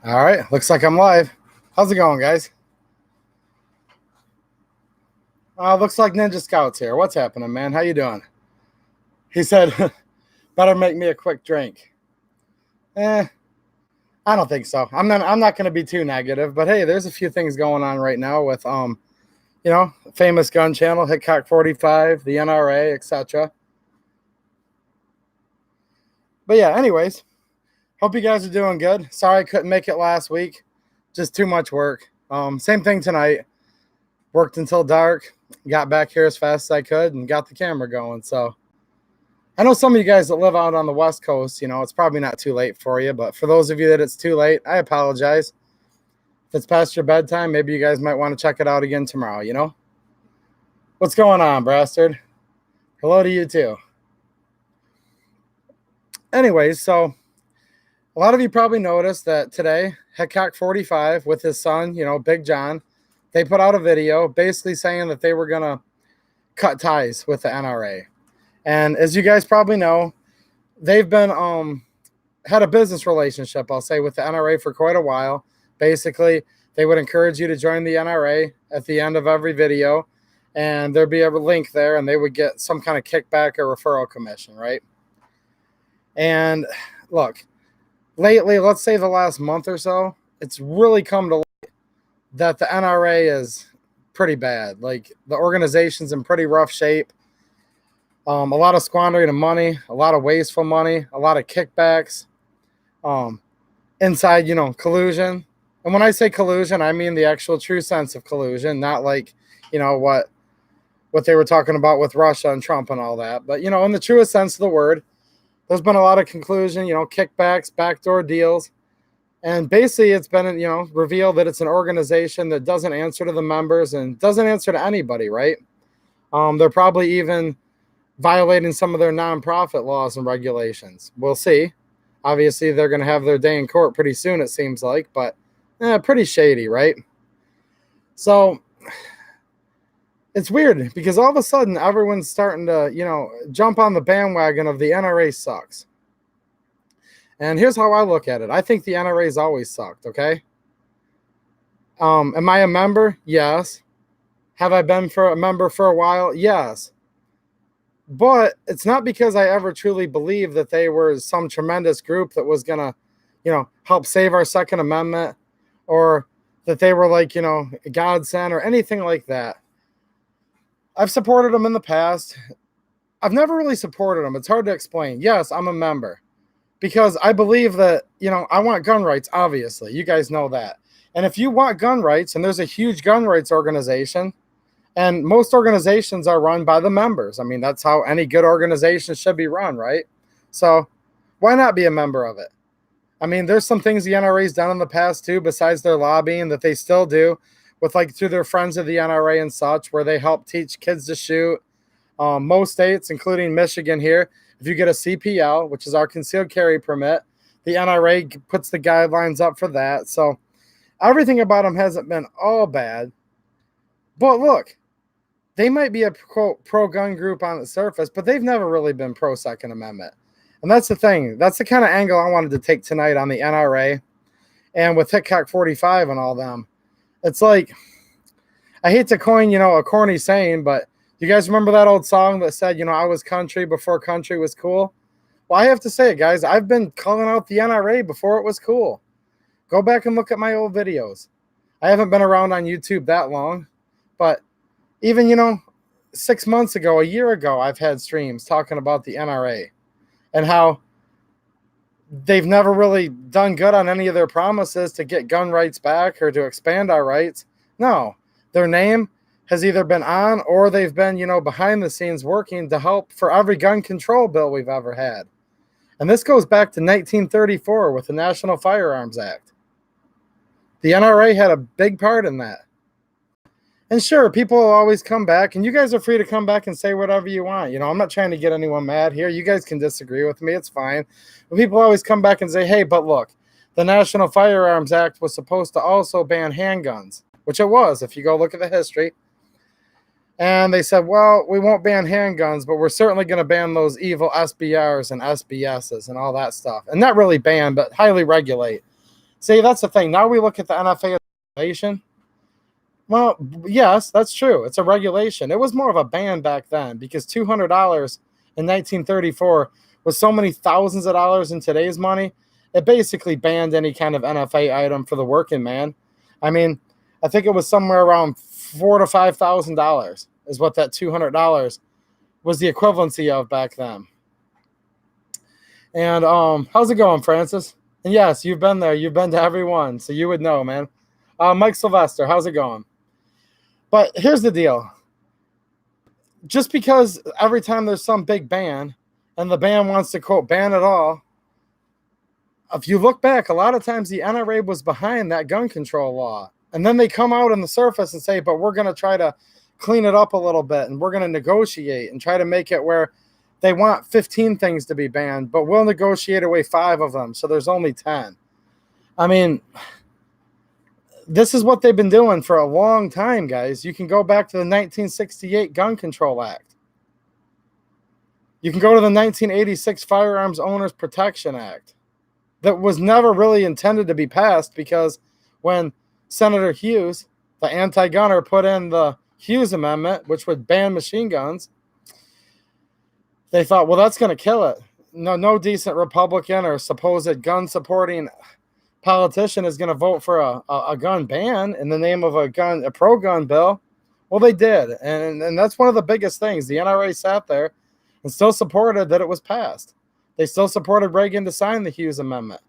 All right, looks like I'm live. How's it going, guys? Looks like Ninja Scout's here. What's happening, man? How you doing? He said, better make me a quick drink. I don't think so. I'm not going to be too negative, but hey, there's a few things going on right now with famous gun channel Hickock45, the NRA, etc. But yeah, anyways, hope you guys are doing good. Sorry I couldn't make it last week. Just too much work. Same thing tonight. Worked until dark, got back here as fast as I could, and got the camera going. So I know some of you guys that live out on the West Coast, it's probably not too late for you. But for those of you that it's too late, I apologize. If it's past your bedtime, maybe you guys might want to check it out again tomorrow, What's going on, Bastard? Hello to you, too. Anyways, so a lot of you probably noticed that today, Hickock45 with his son, Big John, they put out a video basically saying that they were going to cut ties with the NRA. And as you guys probably know, they've been had a business relationship, I'll say, with the NRA for quite a while. Basically, they would encourage you to join the NRA at the end of every video, and there'd be a link there, and they would get some kind of kickback or referral commission, right? And look, lately, let's say the last month or so, it's really come to light that the NRA is pretty bad. Like, the organization's in pretty rough shape. A lot of squandering of money, a lot of wasteful money, a lot of kickbacks, inside, collusion. And when I say collusion, I mean the actual true sense of collusion, not like, what they were talking about with Russia and Trump and all that. But, in the truest sense of the word, there's been a lot of conclusion, kickbacks, backdoor deals. And basically it's been, revealed that it's an organization that doesn't answer to the members and doesn't answer to anybody, right? They're probably even violating some of their nonprofit laws and regulations. We'll see. Obviously, they're going to have their day in court pretty soon, it seems like, but pretty shady, right? So it's weird because all of a sudden everyone's starting to, jump on the bandwagon of the NRA sucks. And here's how I look at it. I think the NRA's always sucked, okay? Am I a member? Yes. Have I been a member for a while? Yes. But it's not because I ever truly believed that they were some tremendous group that was going to, help save our Second Amendment, or that they were like, a godsend or anything like that. I've supported them in the past. I've never really supported them. It's hard to explain. Yes, I'm a member because I believe that, I want gun rights, obviously. You guys know that. And if you want gun rights, and there's a huge gun rights organization, and most organizations are run by the members. I mean, that's how any good organization should be run, right? So why not be a member of it? I mean, there's some things the NRA's done in the past too, besides their lobbying, that they still do with, like, through their friends of the NRA and such, where they help teach kids to shoot. Most states, including Michigan here, if you get a CPL, which is our concealed carry permit, the NRA puts the guidelines up for that. So everything about them hasn't been all bad. But look, they might be a quote pro-gun group on the surface, but they've never really been pro-Second Amendment. And that's the thing. That's the kind of angle I wanted to take tonight on the NRA and with Hickock45 and all them. It's like, I hate to coin, a corny saying, but you guys remember that old song that said, I was country before country was cool? Well, I have to say it, guys. I've been calling out the NRA before it was cool. Go back and look at my old videos. I haven't been around on YouTube that long, but even, 6 months ago, a year ago, I've had streams talking about the NRA and how they've never really done good on any of their promises to get gun rights back or to expand our rights. No, their name has either been on or they've been, behind the scenes working to help for every gun control bill we've ever had. And this goes back to 1934 with the National Firearms Act. The NRA had a big part in that. And sure, people will always come back, and you guys are free to come back and say whatever you want. I'm not trying to get anyone mad here. You guys can disagree with me. It's fine. But people always come back and say, hey, but look, the National Firearms Act was supposed to also ban handguns, which it was, if you go look at the history. And they said, well, we won't ban handguns, but we're certainly going to ban those evil SBRs and SBSs and all that stuff. And not really ban, but highly regulate. See, that's the thing. Now we look at the NFA regulation. Well, yes, that's true. It's a regulation. It was more of a ban back then because $200 in 1934 was so many thousands of dollars in today's money. It basically banned any kind of NFA item for the working man. I mean, I think it was somewhere around $4,000 to $5,000 is what that $200 was the equivalency of back then. And how's it going, Francis? And yes, you've been there. You've been to every one, so you would know, man. Mike Sylvester, how's it going? But here's the deal. Just because every time there's some big ban and the ban wants to, quote, ban it all, if you look back, a lot of times the NRA was behind that gun control law. And then they come out on the surface and say, but we're going to try to clean it up a little bit and we're going to negotiate and try to make it where they want 15 things to be banned, but we'll negotiate away 5 of them. So there's only 10. I mean, this is what they've been doing for a long time, guys. You can go back to the 1968 Gun Control Act. You can go to the 1986 Firearms Owners Protection Act. That was never really intended to be passed because when Senator Hughes, the anti-gunner, put in the Hughes Amendment, which would ban machine guns, they thought, well, that's going to kill it. No decent Republican or supposed gun-supporting politician is going to vote for a gun ban in the name of a pro-gun bill. Well, they did, and that's one of the biggest things. The NRA sat there and still supported that it was passed. They still supported Reagan to sign the Hughes Amendment.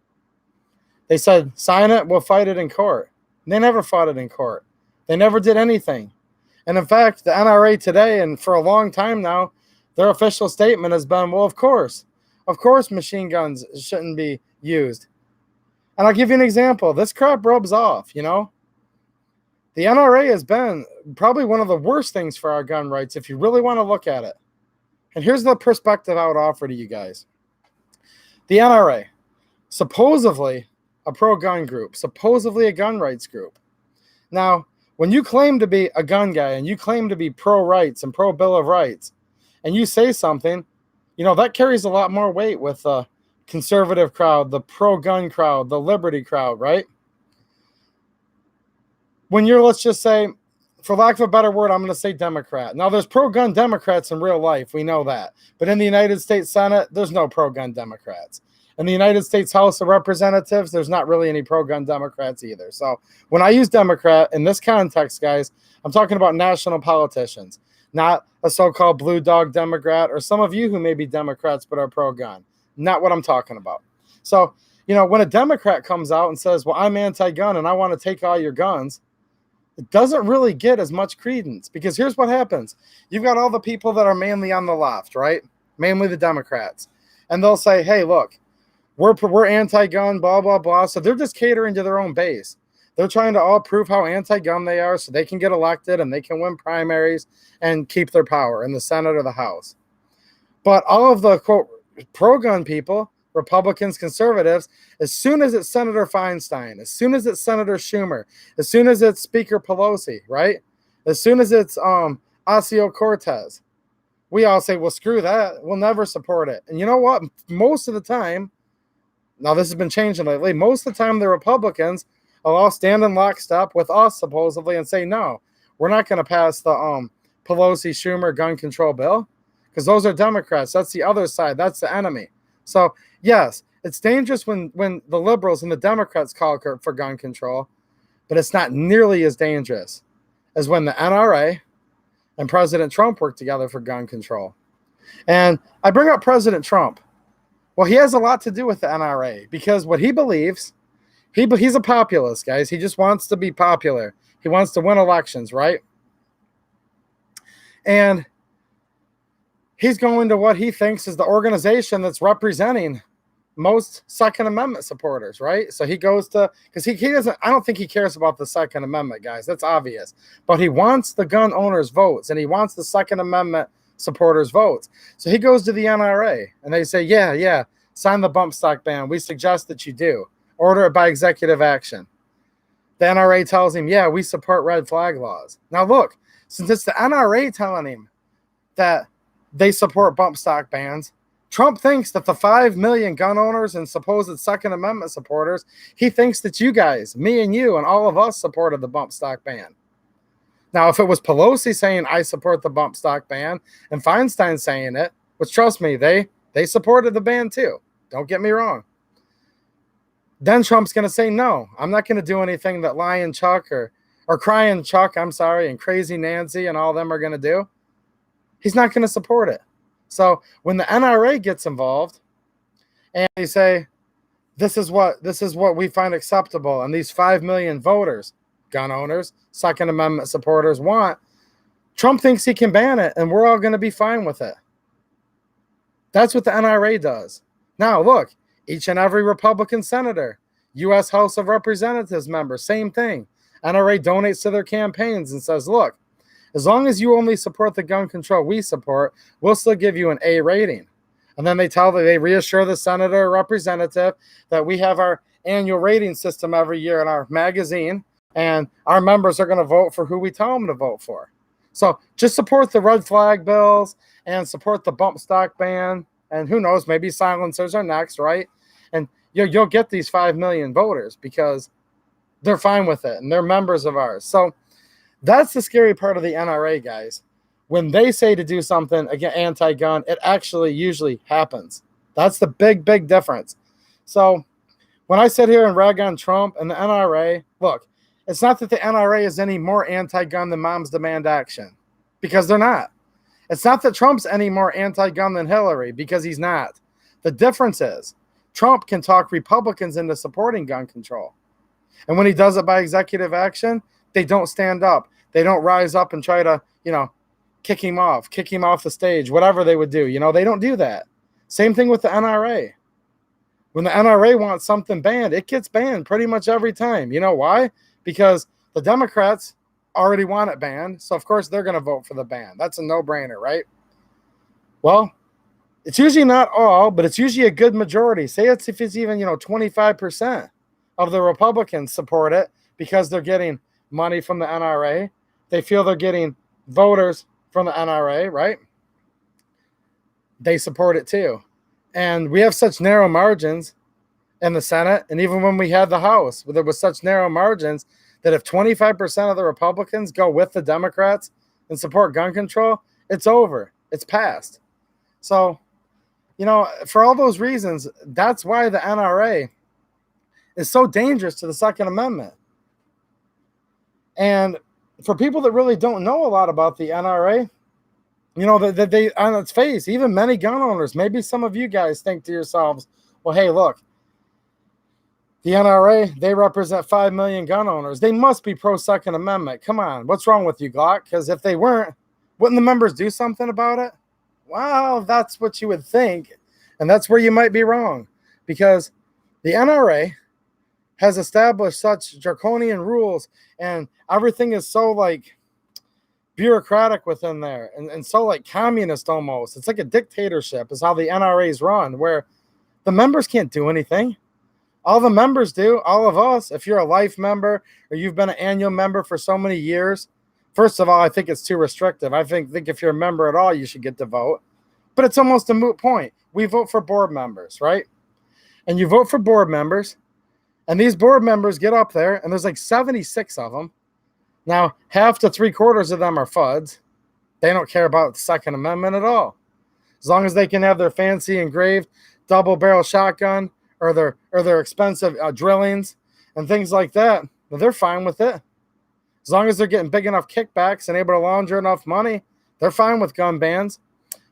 They said, sign it, we'll fight it in court. They never fought it in court. They never did anything. And in fact, the NRA today, and for a long time now, their official statement has been, well, of course machine guns shouldn't be used. And I'll give you an example. This crap rubs off, you know. The NRA has been probably one of the worst things for our gun rights if you really want to look at it. And here's the perspective I would offer to you guys. The NRA, supposedly a pro-gun group, supposedly a gun rights group. Now, when you claim to be a gun guy and you claim to be pro-rights and pro-Bill of Rights, and you say something, you know, that carries a lot more weight with the conservative crowd, the pro-gun crowd, the liberty crowd, right? When you're, let's just say, for lack of a better word, I'm going to say Democrat. Now, there's pro-gun Democrats in real life. We know that. But in the United States Senate, there's no pro-gun Democrats. In the United States House of Representatives, there's not really any pro-gun Democrats either. So when I use Democrat in this context, guys, I'm talking about national politicians, not a so-called blue dog Democrat or some of you who may be Democrats but are pro-gun. Not what I'm talking about. So, you know, when a Democrat comes out and says, well, I'm anti-gun and I want to take all your guns, it doesn't really get as much credence because here's what happens. You've got all the people that are mainly on the left, right? Mainly the Democrats. And they'll say, hey, look, we're anti-gun, blah, blah, blah. So they're just catering to their own base. They're trying to all prove how anti-gun they are so they can get elected and they can win primaries and keep their power in the Senate or the House. But all of the, quote, pro-gun people, Republicans, conservatives, as soon as it's Senator Feinstein, as soon as it's Senator Schumer, as soon as it's Speaker Pelosi, right? As soon as it's Ocasio-Cortez, we all say, well, screw that. We'll never support it. And you know what? Most of the time, now this has been changing lately, most of the time the Republicans will all stand in lockstep with us, supposedly, and say, no, we're not going to pass the Pelosi-Schumer gun control bill because those are Democrats. That's the other side. That's the enemy. So, yes, it's dangerous when the liberals and the Democrats call for gun control, but it's not nearly as dangerous as when the NRA and President Trump work together for gun control. And I bring up President Trump. Well, he has a lot to do with the NRA because what he believes, he's a populist, guys. He just wants to be popular. He wants to win elections, right? And he's going to what he thinks is the organization that's representing most Second Amendment supporters, right? So he goes to, because he doesn't, I don't think he cares about the Second Amendment, guys. That's obvious. But he wants the gun owners' votes, and he wants the Second Amendment supporters' votes. So he goes to the NRA, and they say, yeah, sign the bump stock ban. We suggest that you do. Order it by executive action. The NRA tells him, yeah, we support red flag laws. Now look, since it's the NRA telling him that they support bump stock bans, Trump thinks that the 5 million gun owners and supposed Second Amendment supporters, he thinks that you guys, me and you and all of us supported the bump stock ban. Now, if it was Pelosi saying, I support the bump stock ban, and Feinstein saying it, which trust me, they supported the ban too. Don't get me wrong. Then Trump's going to say, no, I'm not going to do anything that Lying Chuck or Crying Chuck, and Crazy Nancy and all of them are going to do. He's not going to support it. So when the NRA gets involved and they say, this is what we find acceptable, and these 5 million voters, gun owners, Second Amendment supporters want, Trump thinks he can ban it, and we're all going to be fine with it. That's what the NRA does. Now, look, each and every Republican senator, U.S. House of Representatives member, same thing. NRA donates to their campaigns and says, look, as long as you only support the gun control we support, we'll still give you an A rating. And then they reassure the senator or representative that we have our annual rating system every year in our magazine, and our members are going to vote for who we tell them to vote for. So just support the red flag bills and support the bump stock ban. And who knows, maybe silencers are next, right? And you'll get these 5 million voters because they're fine with it and they're members of ours. So that's the scary part of the NRA, guys. When they say to do something again anti-gun, it actually usually happens. That's the big, big difference. So when I sit here and rag on Trump and the NRA, look, it's not that the NRA is any more anti-gun than Moms Demand Action, because they're not. It's not that Trump's any more anti-gun than Hillary, because he's not. The difference is Trump can talk Republicans into supporting gun control. And when he does it by executive action, they don't stand up. They don't rise up and try to, kick him off the stage, whatever they would do. They don't do that. Same thing with the NRA. When the NRA wants something banned, it gets banned pretty much every time. You know why? Because the Democrats already want it banned. So, of course, they're going to vote for the ban. That's a no-brainer, right? Well, it's usually not all, but it's usually a good majority. Say if it's even, 25% of the Republicans support it because they're getting money from the NRA. They feel they're getting voters from the NRA, right? They support it too. And we have such narrow margins in the Senate, and even when we had the House, there was such narrow margins that if 25% of the Republicans go with the Democrats and support gun control, it's over. It's passed. So, for all those reasons, that's why the NRA is so dangerous to the Second Amendment. And for people that really don't know a lot about the NRA, that they, on its face, even many gun owners, maybe some of you guys think to yourselves, well, hey, look, the NRA, they represent 5 million gun owners. They must be pro-Second Amendment. Come on, what's wrong with you, Glock? Because if they weren't, wouldn't the members do something about it? Well, that's what you would think, and that's where you might be wrong, because the NRA has established such draconian rules, and everything is so bureaucratic within there, and so communist almost. It's like a dictatorship is how the NRA's run, where the members can't do anything. All the members do, all of us, if you're a life member or you've been an annual member for so many years, first of all, I think it's too restrictive. I think if you're a member at all, you should get to vote. But it's almost a moot point. We vote for board members, right? And you vote for board members, and these board members get up there, and there's 76 of them. Now, half to 3/4 of them are FUDs. They don't care about the Second Amendment at all. As long as they can have their fancy engraved double-barrel shotgun or their expensive drillings and things like that, well, they're fine with it. As long as they're getting big enough kickbacks and able to launder enough money, they're fine with gun bans.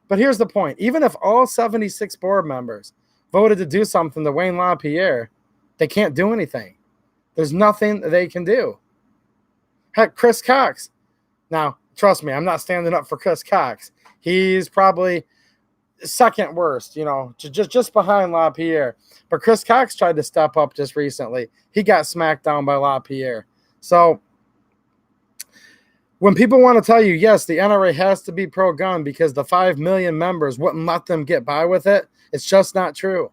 But here's the point. Even if all 76 board members voted to do something to Wayne LaPierre, they can't do anything. There's nothing they can do. Heck, Chris Cox. Now, trust me, I'm not standing up for Chris Cox. He's probably second worst, just behind LaPierre. But Chris Cox tried to step up just recently. He got smacked down by LaPierre. So when people want to tell you, yes, the NRA has to be pro-gun because the 5 million members wouldn't let them get by with it, it's just not true.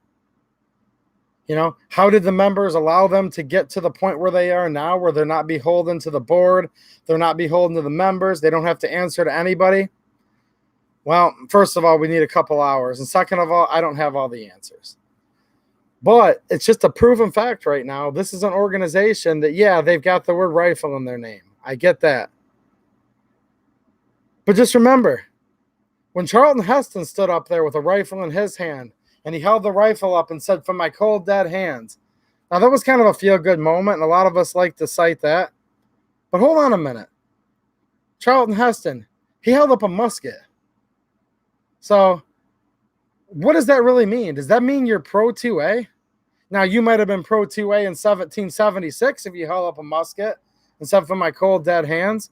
How did the members allow them to get to the point where they are now, where they're not beholden to the board, they're not beholden to the members, they don't have to answer to anybody? Well, first of all, we need a couple hours. And second of all, I don't have all the answers. But it's just a proven fact right now. This is an organization that, yeah, they've got the word rifle in their name. I get that. But just remember, when Charlton Heston stood up there with a rifle in his hand, and he held the rifle up and said, "From my cold, dead hands." Now, that was kind of a feel-good moment, and a lot of us like to cite that. But hold on a minute. Charlton Heston, he held up a musket. So what does that really mean? Does that mean you're pro 2A? Now, you might have been pro 2A in 1776 if you held up a musket and said, "From my cold, dead hands."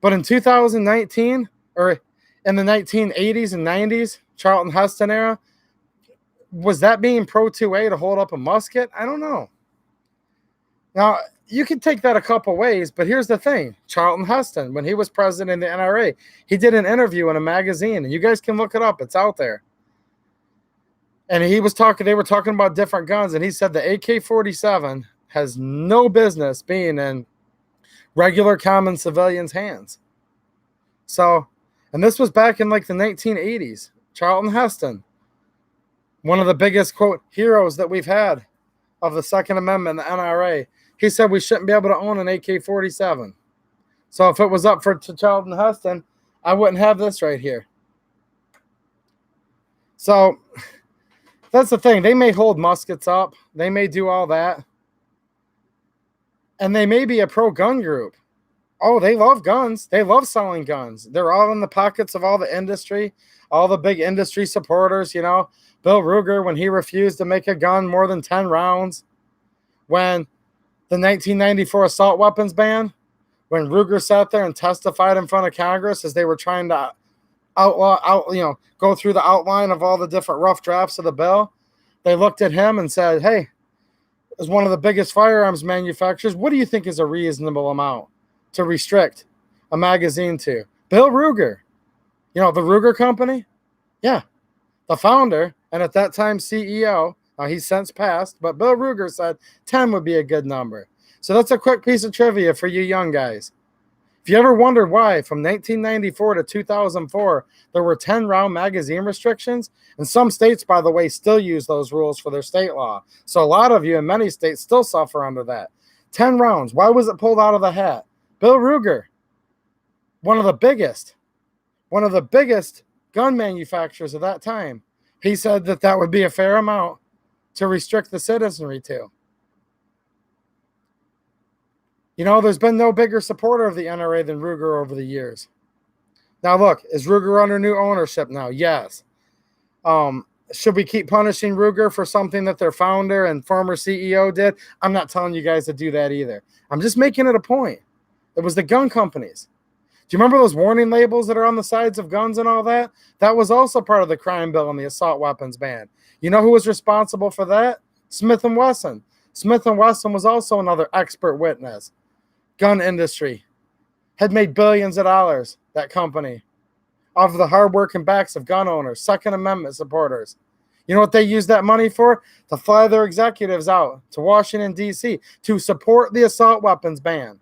But in 2019, or in the 1980s and 90s, Charlton Heston era, was that being pro 2A to hold up a musket? I don't know. Now, you can take that a couple ways, but here's the thing. Charlton Heston, when he was president of the NRA, he did an interview in a magazine, and you guys can look it up. It's out there. And they were talking about different guns, and he said the AK-47 has no business being in regular common civilians' hands. So, and this was back in like the 1980s. Charlton Heston, one of the biggest, quote, heroes that we've had of the Second Amendment, the NRA, he said we shouldn't be able to own an AK-47. So if it was up to Charlton Heston, I wouldn't have this right here. So that's the thing. They may hold muskets up. They may do all that. And they may be a pro-gun group. Oh, they love guns. They love selling guns. They're all in the pockets of all the industry, all the big industry supporters, you know. Bill Ruger, when he refused to make a gun more than 10 rounds. When the 1994 assault weapons ban, when Ruger sat there and testified in front of Congress as they were trying to go through the outline of all the different rough drafts of the bill, they looked at him and said, "Hey, as one of the biggest firearms manufacturers, what do you think is a reasonable amount to restrict a magazine to?" Bill Ruger, you know, the Ruger Company? Yeah, the founder, and at that time CEO, he's since passed, but Bill Ruger said 10 would be a good number. So that's a quick piece of trivia for you young guys. If you ever wondered why from 1994 to 2004 there were 10-round magazine restrictions, and some states, by the way, still use those rules for their state law. So a lot of you in many states still suffer under that. 10 rounds. Why was it pulled out of the hat? Bill Ruger, one of the biggest gun manufacturers of that time, he said that would be a fair amount to restrict the citizenry to. You know, there's been no bigger supporter of the NRA than Ruger over the years. Now, look, is Ruger under new ownership now? Yes. Should we keep punishing Ruger for something that their founder and former CEO did? I'm not telling you guys to do that either. I'm just making it a point. It was the gun companies. Do you remember those warning labels that are on the sides of guns and all that? That was also part of the crime bill and the assault weapons ban. You know who was responsible for that? Smith & Wesson. Smith & Wesson was also another expert witness. Gun industry had made billions of dollars, that company, off of the hard work and backs of gun owners, Second Amendment supporters. You know what they used that money for? To fly their executives out to Washington, D.C. to support the assault weapons ban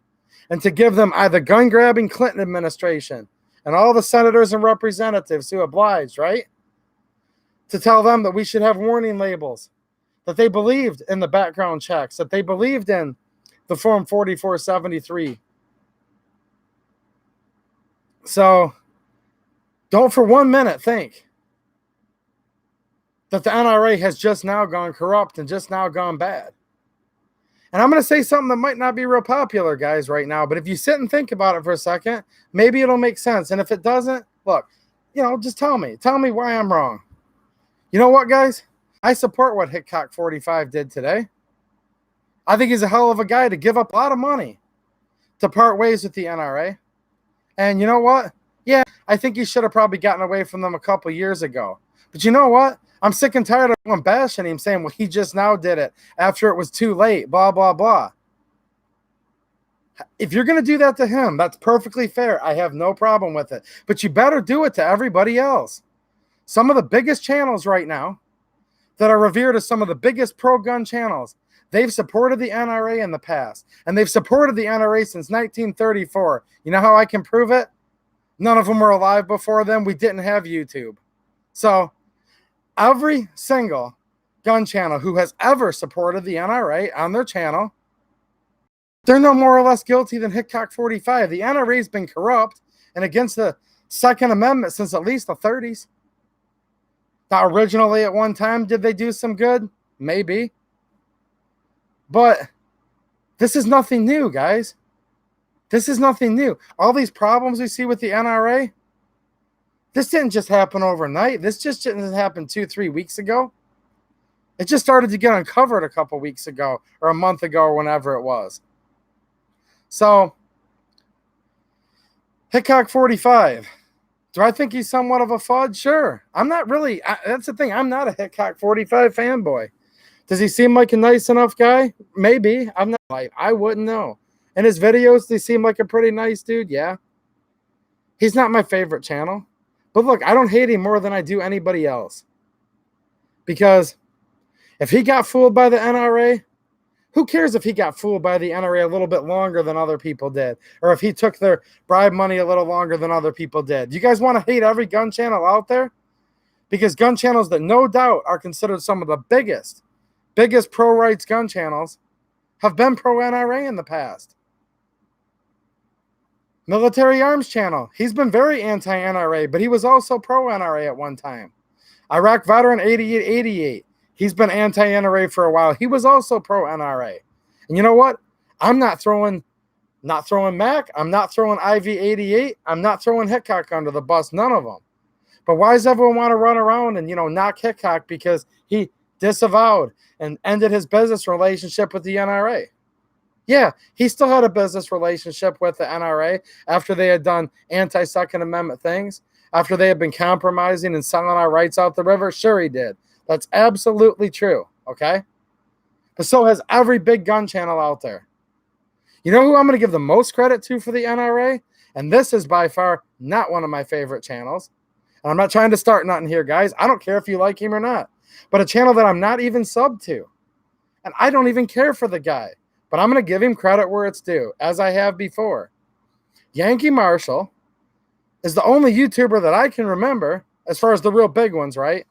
and to give them the gun-grabbing Clinton administration and all the senators and representatives who obliged, right? To tell them that we should have warning labels, that they believed in the background checks, that they believed in the Form 4473. So don't for 1 minute think that the NRA has just now gone corrupt and just now gone bad. And I'm going to say something that might not be real popular, guys, right now, but if you sit and think about it for a second, maybe it'll make sense. And if it doesn't, look, you know, just tell me why I'm wrong. You know what, guys? I support what Hickock45 did today. I think he's a hell of a guy to give up a lot of money to part ways with the NRA. And you know what? Yeah, I think he should have probably gotten away from them a couple years ago. But you know what? I'm sick and tired of everyone bashing him, saying, well, he just now did it after it was too late, blah, blah, blah. If you're going to do that to him, that's perfectly fair. I have no problem with it. But you better do it to everybody else. Some of the biggest channels right now that are revered as some of the biggest pro-gun channels, they've supported the NRA in the past. And they've supported the NRA since 1934. You know how I can prove it? None of them were alive before then. We didn't have YouTube. So every single gun channel who has ever supported the NRA on their channel, they're no more or less guilty than Hickock45. The NRA has been corrupt and against the Second Amendment since at least the 30s. Now, originally at one time, did they do some good? Maybe. But this is nothing new, guys. This is nothing new. All these problems we see with the NRA, this didn't just happen overnight. This just didn't happen 2-3 weeks ago. It just started to get uncovered a couple weeks ago or a month ago or whenever it was. So, Hickock45. Do I think he's somewhat of a fud? Sure. I'm not really. That's the thing. I'm not a Hickock45 fanboy. Does he seem like a nice enough guy? Maybe. I'm not. Like, I wouldn't know. In his videos, they seem like a pretty nice dude. Yeah. He's not my favorite channel. But look, I don't hate him more than I do anybody else. Because if he got fooled by the NRA, who cares if he got fooled by the NRA a little bit longer than other people did? Or if he took their bribe money a little longer than other people did? You guys want to hate every gun channel out there? Because gun channels that no doubt are considered some of the biggest pro-rights gun channels have been pro-NRA in the past. Military Arms Channel. He's been very anti-NRA, but he was also pro-NRA at one time. Iraq Veteran 8888. He's been anti-NRA for a while. He was also pro-NRA. And you know what? I'm not throwing Mac. I'm not throwing IV88. I'm not throwing Hickock under the bus. None of them. But why does everyone want to run around and, knock Hickock because he disavowed and ended his business relationship with the NRA? Yeah, he still had a business relationship with the NRA after they had done anti-Second Amendment things, after they had been compromising and selling our rights out the river. Sure, he did. That's absolutely true, okay? But so has every big gun channel out there. You know who I'm going to give the most credit to for the NRA? And this is by far not one of my favorite channels. And I'm not trying to start nothing here, guys. I don't care if you like him or not. But a channel that I'm not even subbed to. And I don't even care for the guy. But I'm going to give him credit where it's due, as I have before. Yankee Marshall is the only YouTuber that I can remember, as far as the real big ones, right?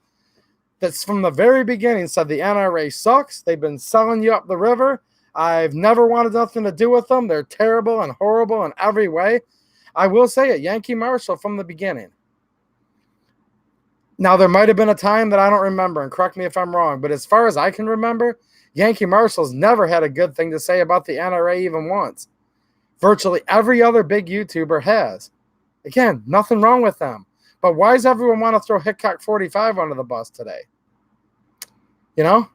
That's from the very beginning said the NRA sucks. They've been selling you up the river. I've never wanted nothing to do with them. They're terrible and horrible in every way. I will say it, Yankee Marshall from the beginning. Now, there might have been a time that I don't remember, and correct me if I'm wrong, but as far as I can remember, Yankee Marshall's never had a good thing to say about the NRA even once. Virtually every other big YouTuber has. Again, nothing wrong with them. But why does everyone want to throw Hickock45 under the bus today? And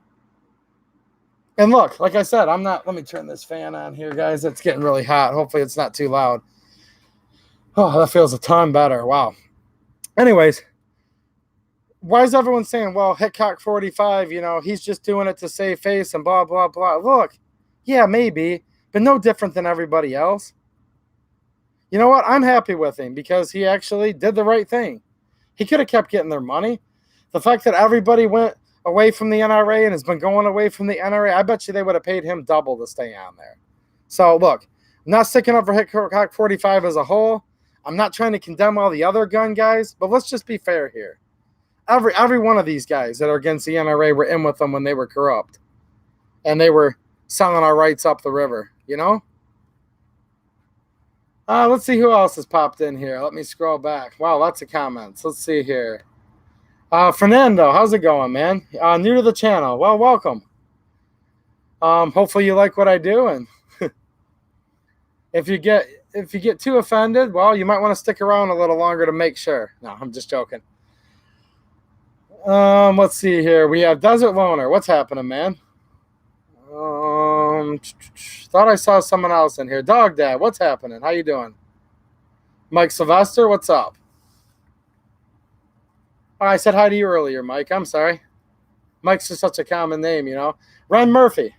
look, like I said, let me turn this fan on here, guys. It's getting really hot. Hopefully it's not too loud. Oh, that feels a ton better. Anyways, why is everyone saying, well, Hickock45, he's just doing it to save face and blah, blah, blah. Look, yeah, maybe, but no different than everybody else. You know what? I'm happy with him because he actually did the right thing. He could have kept getting their money. The fact that everybody went away from the NRA and has been going away from the NRA, I bet you they would have paid him double to stay on there. So, look, I'm not sticking up for Hickock45 as a whole. I'm not trying to condemn all the other gun guys, but let's just be fair here. Every one of these guys that are against the NRA were in with them when they were corrupt. And they were selling our rights up the river, Let's see who else has popped in here. Let me scroll back. Wow, lots of comments. Let's see here. Fernando, how's it going, man? New to the channel. Well, welcome. Hopefully you like what I do, and if you get too offended, well, you might want to stick around a little longer to make sure. No, I'm just joking. Let's see here. We have Desert Loner. What's happening, man? Thought I saw someone else in here. Dog Dad, what's happening? How you doing? Mike Sylvester, what's up? Oh, I said hi to you earlier, Mike. I'm sorry. Mike's just such a common name, Ren Murphy.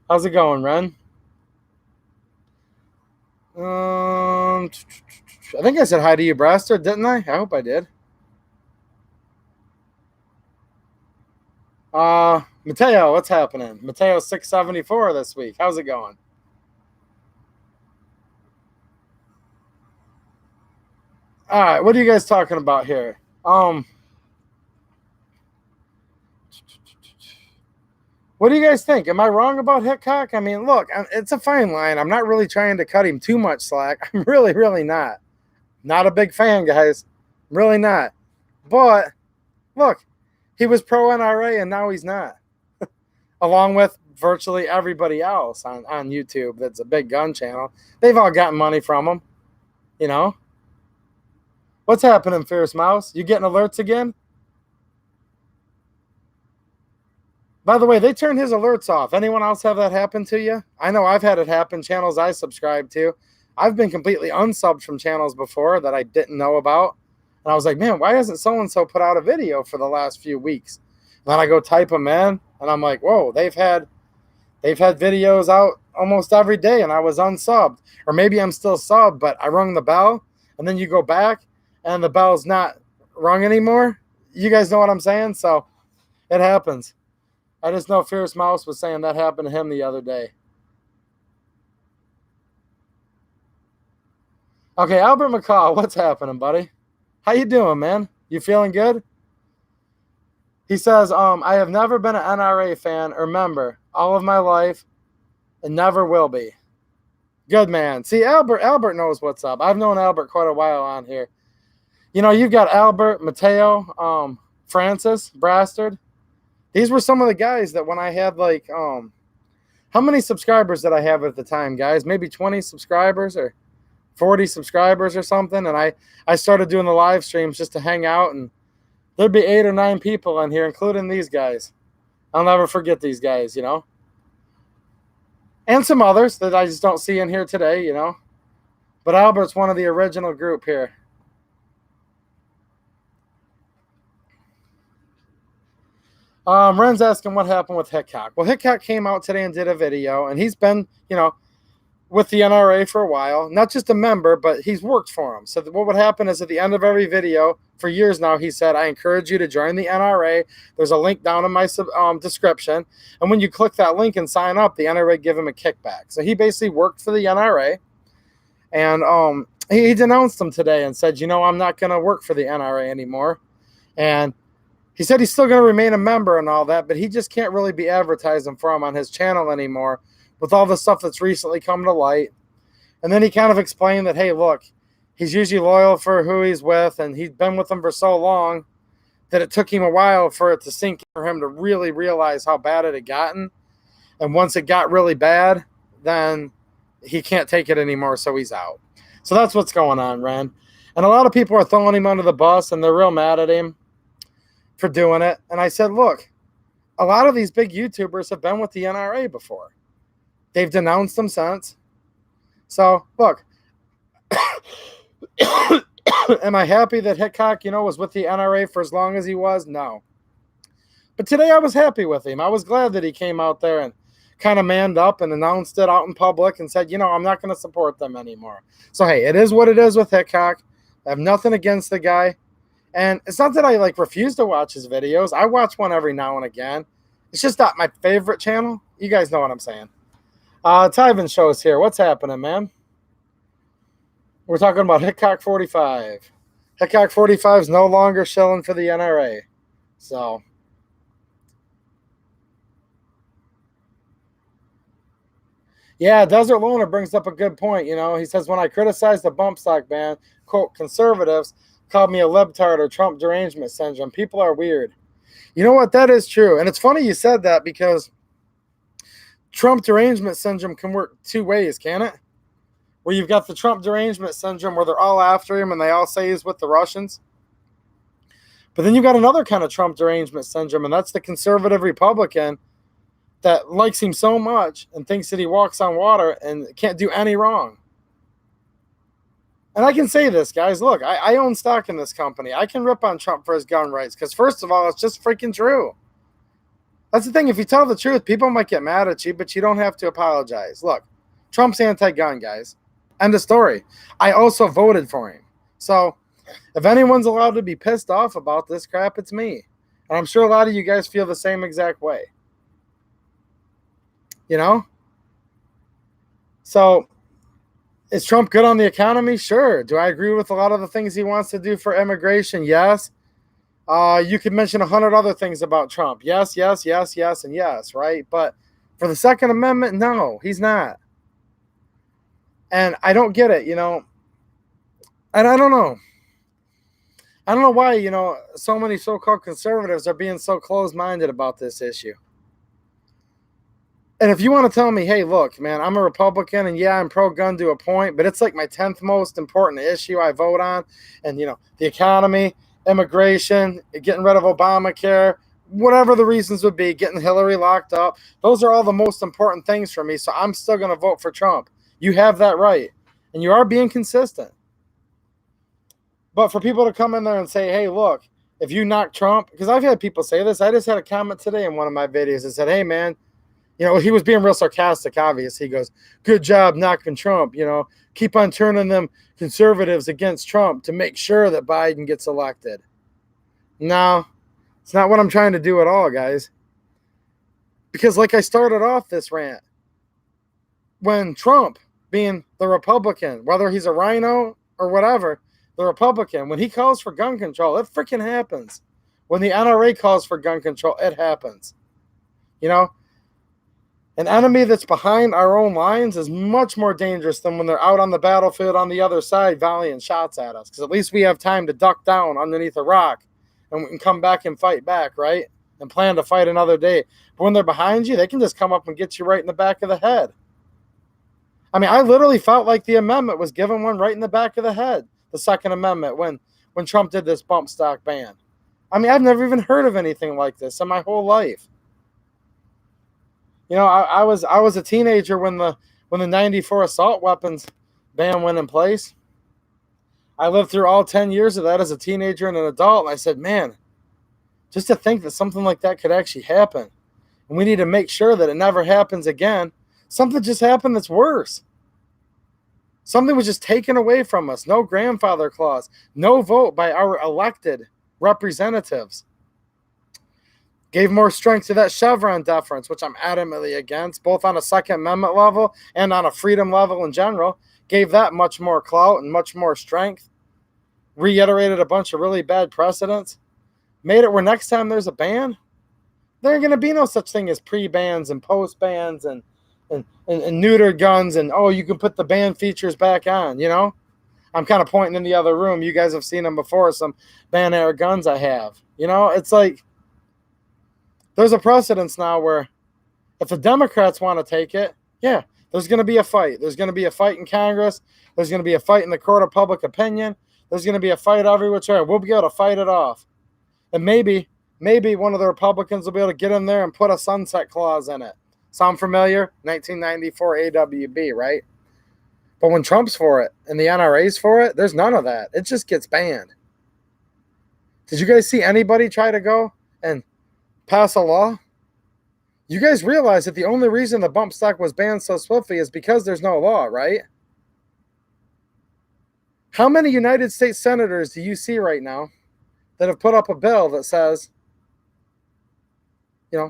How's it going, Ren? I think I said hi to you, Braster, didn't I? I hope I did. Mateo, what's happening? Mateo 674 this week. How's it going? All right, what are you guys talking about here? What do you guys think? Am I wrong about Hickock? I mean, look, it's a fine line. I'm not really trying to cut him too much slack. I'm really, really not. Not a big fan, guys. Really not. But look, he was pro NRA and now he's not. Along with virtually everybody else on YouTube that's a big gun channel. They've all gotten money from him. You know? What's happening, Fierce Mouse? You getting alerts again? By the way, they turned his alerts off. Anyone else have that happen to you? I know I've had it happen. Channels I subscribe to. I've been completely unsubbed from channels before that I didn't know about. And I was like, man, why hasn't so-and-so put out a video for the last few weeks? And then I go type them in, and I'm like, whoa, they've had videos out almost every day, and I was unsubbed. Or maybe I'm still subbed, but I rung the bell, and then you go back, and the bell's not rung anymore. You guys know what I'm saying? So it happens. I just know Fierce Mouse was saying that happened to him the other day. Okay, Albert McCall, what's happening, buddy? How you doing, man? You feeling good? He says, I have never been an NRA fan or member all of my life and never will be. Good man. See, Albert knows what's up. I've known Albert quite a while on here. You know, you've got Albert, Mateo, Francis, Brastard. These were some of the guys that when I had like, how many subscribers did I have at the time, guys? Maybe 20 subscribers or 40 subscribers or something. And I started doing the live streams just to hang out, and there'd be 8 or 9 people in here, including these guys. I'll never forget these guys, you know. And some others that I just don't see in here today, you know. But Albert's one of the original group here. Ren's asking what happened with Hickock. Well, Hickock came out today and did a video, and he's been, you know, with the NRA for a while. Not just a member, but he's worked for them. So what would happen is at the end of every video, for years now, he said, I encourage you to join the NRA. There's a link down in my description. And when you click that link and sign up, the NRA give him a kickback. So he basically worked for the NRA. And he denounced them today and said, you know, I'm not going to work for the NRA anymore. And he said he's still going to remain a member and all that, but he just can't really be advertising for him on his channel anymore with all the stuff that's recently come to light. And then he kind of explained that, hey, look, he's usually loyal for who he's with, and he's been with them for so long that it took him a while for it to sink in for him to really realize how bad it had gotten. And once it got really bad, then he can't take it anymore, so he's out. So that's what's going on, Ren. And a lot of people are throwing him under the bus, and they're real mad at him for doing it. And I said, look, a lot of these big YouTubers have been with the NRA before. They've denounced them since. So, look, am I happy that Hickock, you know, was with the NRA for as long as he was? No. But today I was happy with him. I was glad that he came out there and kind of manned up and announced it out in public and said, you know, I'm not going to support them anymore. So, hey, it is what it is with Hickock. I have nothing against the guy. And it's not that I like refuse to watch his videos. I watch one every now and again. It's just not my favorite channel. You guys know what I'm saying. Tyven shows here. What's happening, man? We're talking about Hickock45. Hickock45 is no longer shilling for the NRA. So, yeah, Desert Loner brings up a good point. You know, he says, when I criticize the bump stock ban, quote, conservatives called me a libtard or Trump derangement syndrome. People are weird. You know what? That is true. And it's funny you said that because Trump derangement syndrome can work two ways, can it? Where you've got the Trump derangement syndrome where they're all after him and they all say he's with the Russians. But then you've got another kind of Trump derangement syndrome, and that's the conservative Republican that likes him so much and thinks that he walks on water and can't do any wrong. And I can say this, guys. Look, I own stock in this company. I can rip on Trump for his gun rights because, first of all, it's just freaking true. That's the thing. If you tell the truth, people might get mad at you, but you don't have to apologize. Look, Trump's anti-gun, guys. End of story. I also voted for him. So if anyone's allowed to be pissed off about this crap, it's me. And I'm sure a lot of you guys feel the same exact way. You know? So Is Trump good on the economy? Sure. Do I agree with a lot of the things he wants to do for immigration? Yes. You could mention 100 other things about Trump. Yes, yes, yes, yes, and yes, right? But for the Second Amendment, no, he's not. And I don't get it, And I don't know. I don't know why, so many so-called conservatives are being so closed-minded about this issue. And if you want to tell me, hey, look, man, I'm a Republican and yeah, I'm pro-gun to a point, but it's like my 10th most important issue I vote on. And, the economy, immigration, getting rid of Obamacare, whatever the reasons would be, getting Hillary locked up. Those are all the most important things for me. So I'm still going to vote for Trump. You have that right. And you are being consistent. But for people to come in there and say, hey, look, if you knock Trump, because I've had people say this. I just had a comment today in one of my videos that said, hey, man, he was being real sarcastic, obviously. He goes, good job knocking Trump, keep on turning them conservatives against Trump to make sure that Biden gets elected. No, it's not what I'm trying to do at all, guys. Because like I started off this rant, when Trump, being the Republican, whether he's a rhino or whatever, the Republican, when he calls for gun control, it freaking happens. When the NRA calls for gun control, it happens. An enemy that's behind our own lines is much more dangerous than when they're out on the battlefield on the other side volleying shots at us. Because at least we have time to duck down underneath a rock and we can come back and fight back, right? And plan to fight another day. But when they're behind you, they can just come up and get you right in the back of the head. I mean, I literally felt like the amendment was giving one right in the back of the head. The Second Amendment when Trump did this bump stock ban. I mean, I've never even heard of anything like this in my whole life. I was a teenager when the 94 assault weapons ban went in place. I lived through all 10 years of that as a teenager and an adult, and I said, man, just to think that something like that could actually happen, and we need to make sure that it never happens again. Something just happened that's worse. Something was just taken away from us. No grandfather clause. No vote by our elected representatives. Gave more strength to that Chevron deference, which I'm adamantly against, both on a Second Amendment level and on a freedom level in general. Gave that much more clout and much more strength. Reiterated a bunch of really bad precedents. Made it where next time there's a ban, there ain't going to be no such thing as pre-bans and post-bans and neutered guns and, you can put the ban features back on, I'm kind of pointing in the other room. You guys have seen them before, some ban air guns I have. It's like there's a precedence now where if the Democrats want to take it, yeah, there's going to be a fight. There's going to be a fight in Congress. There's going to be a fight in the court of public opinion. There's going to be a fight every which way. We'll be able to fight it off. And maybe one of the Republicans will be able to get in there and put a sunset clause in it. Sound familiar? 1994 AWB, right? But when Trump's for it and the NRA's for it, there's none of that. It just gets banned. Did you guys see anybody try to go and pass a law? You guys realize that the only reason the bump stock was banned so swiftly is because there's no law, right? How many United States senators do you see right now that have put up a bill that says,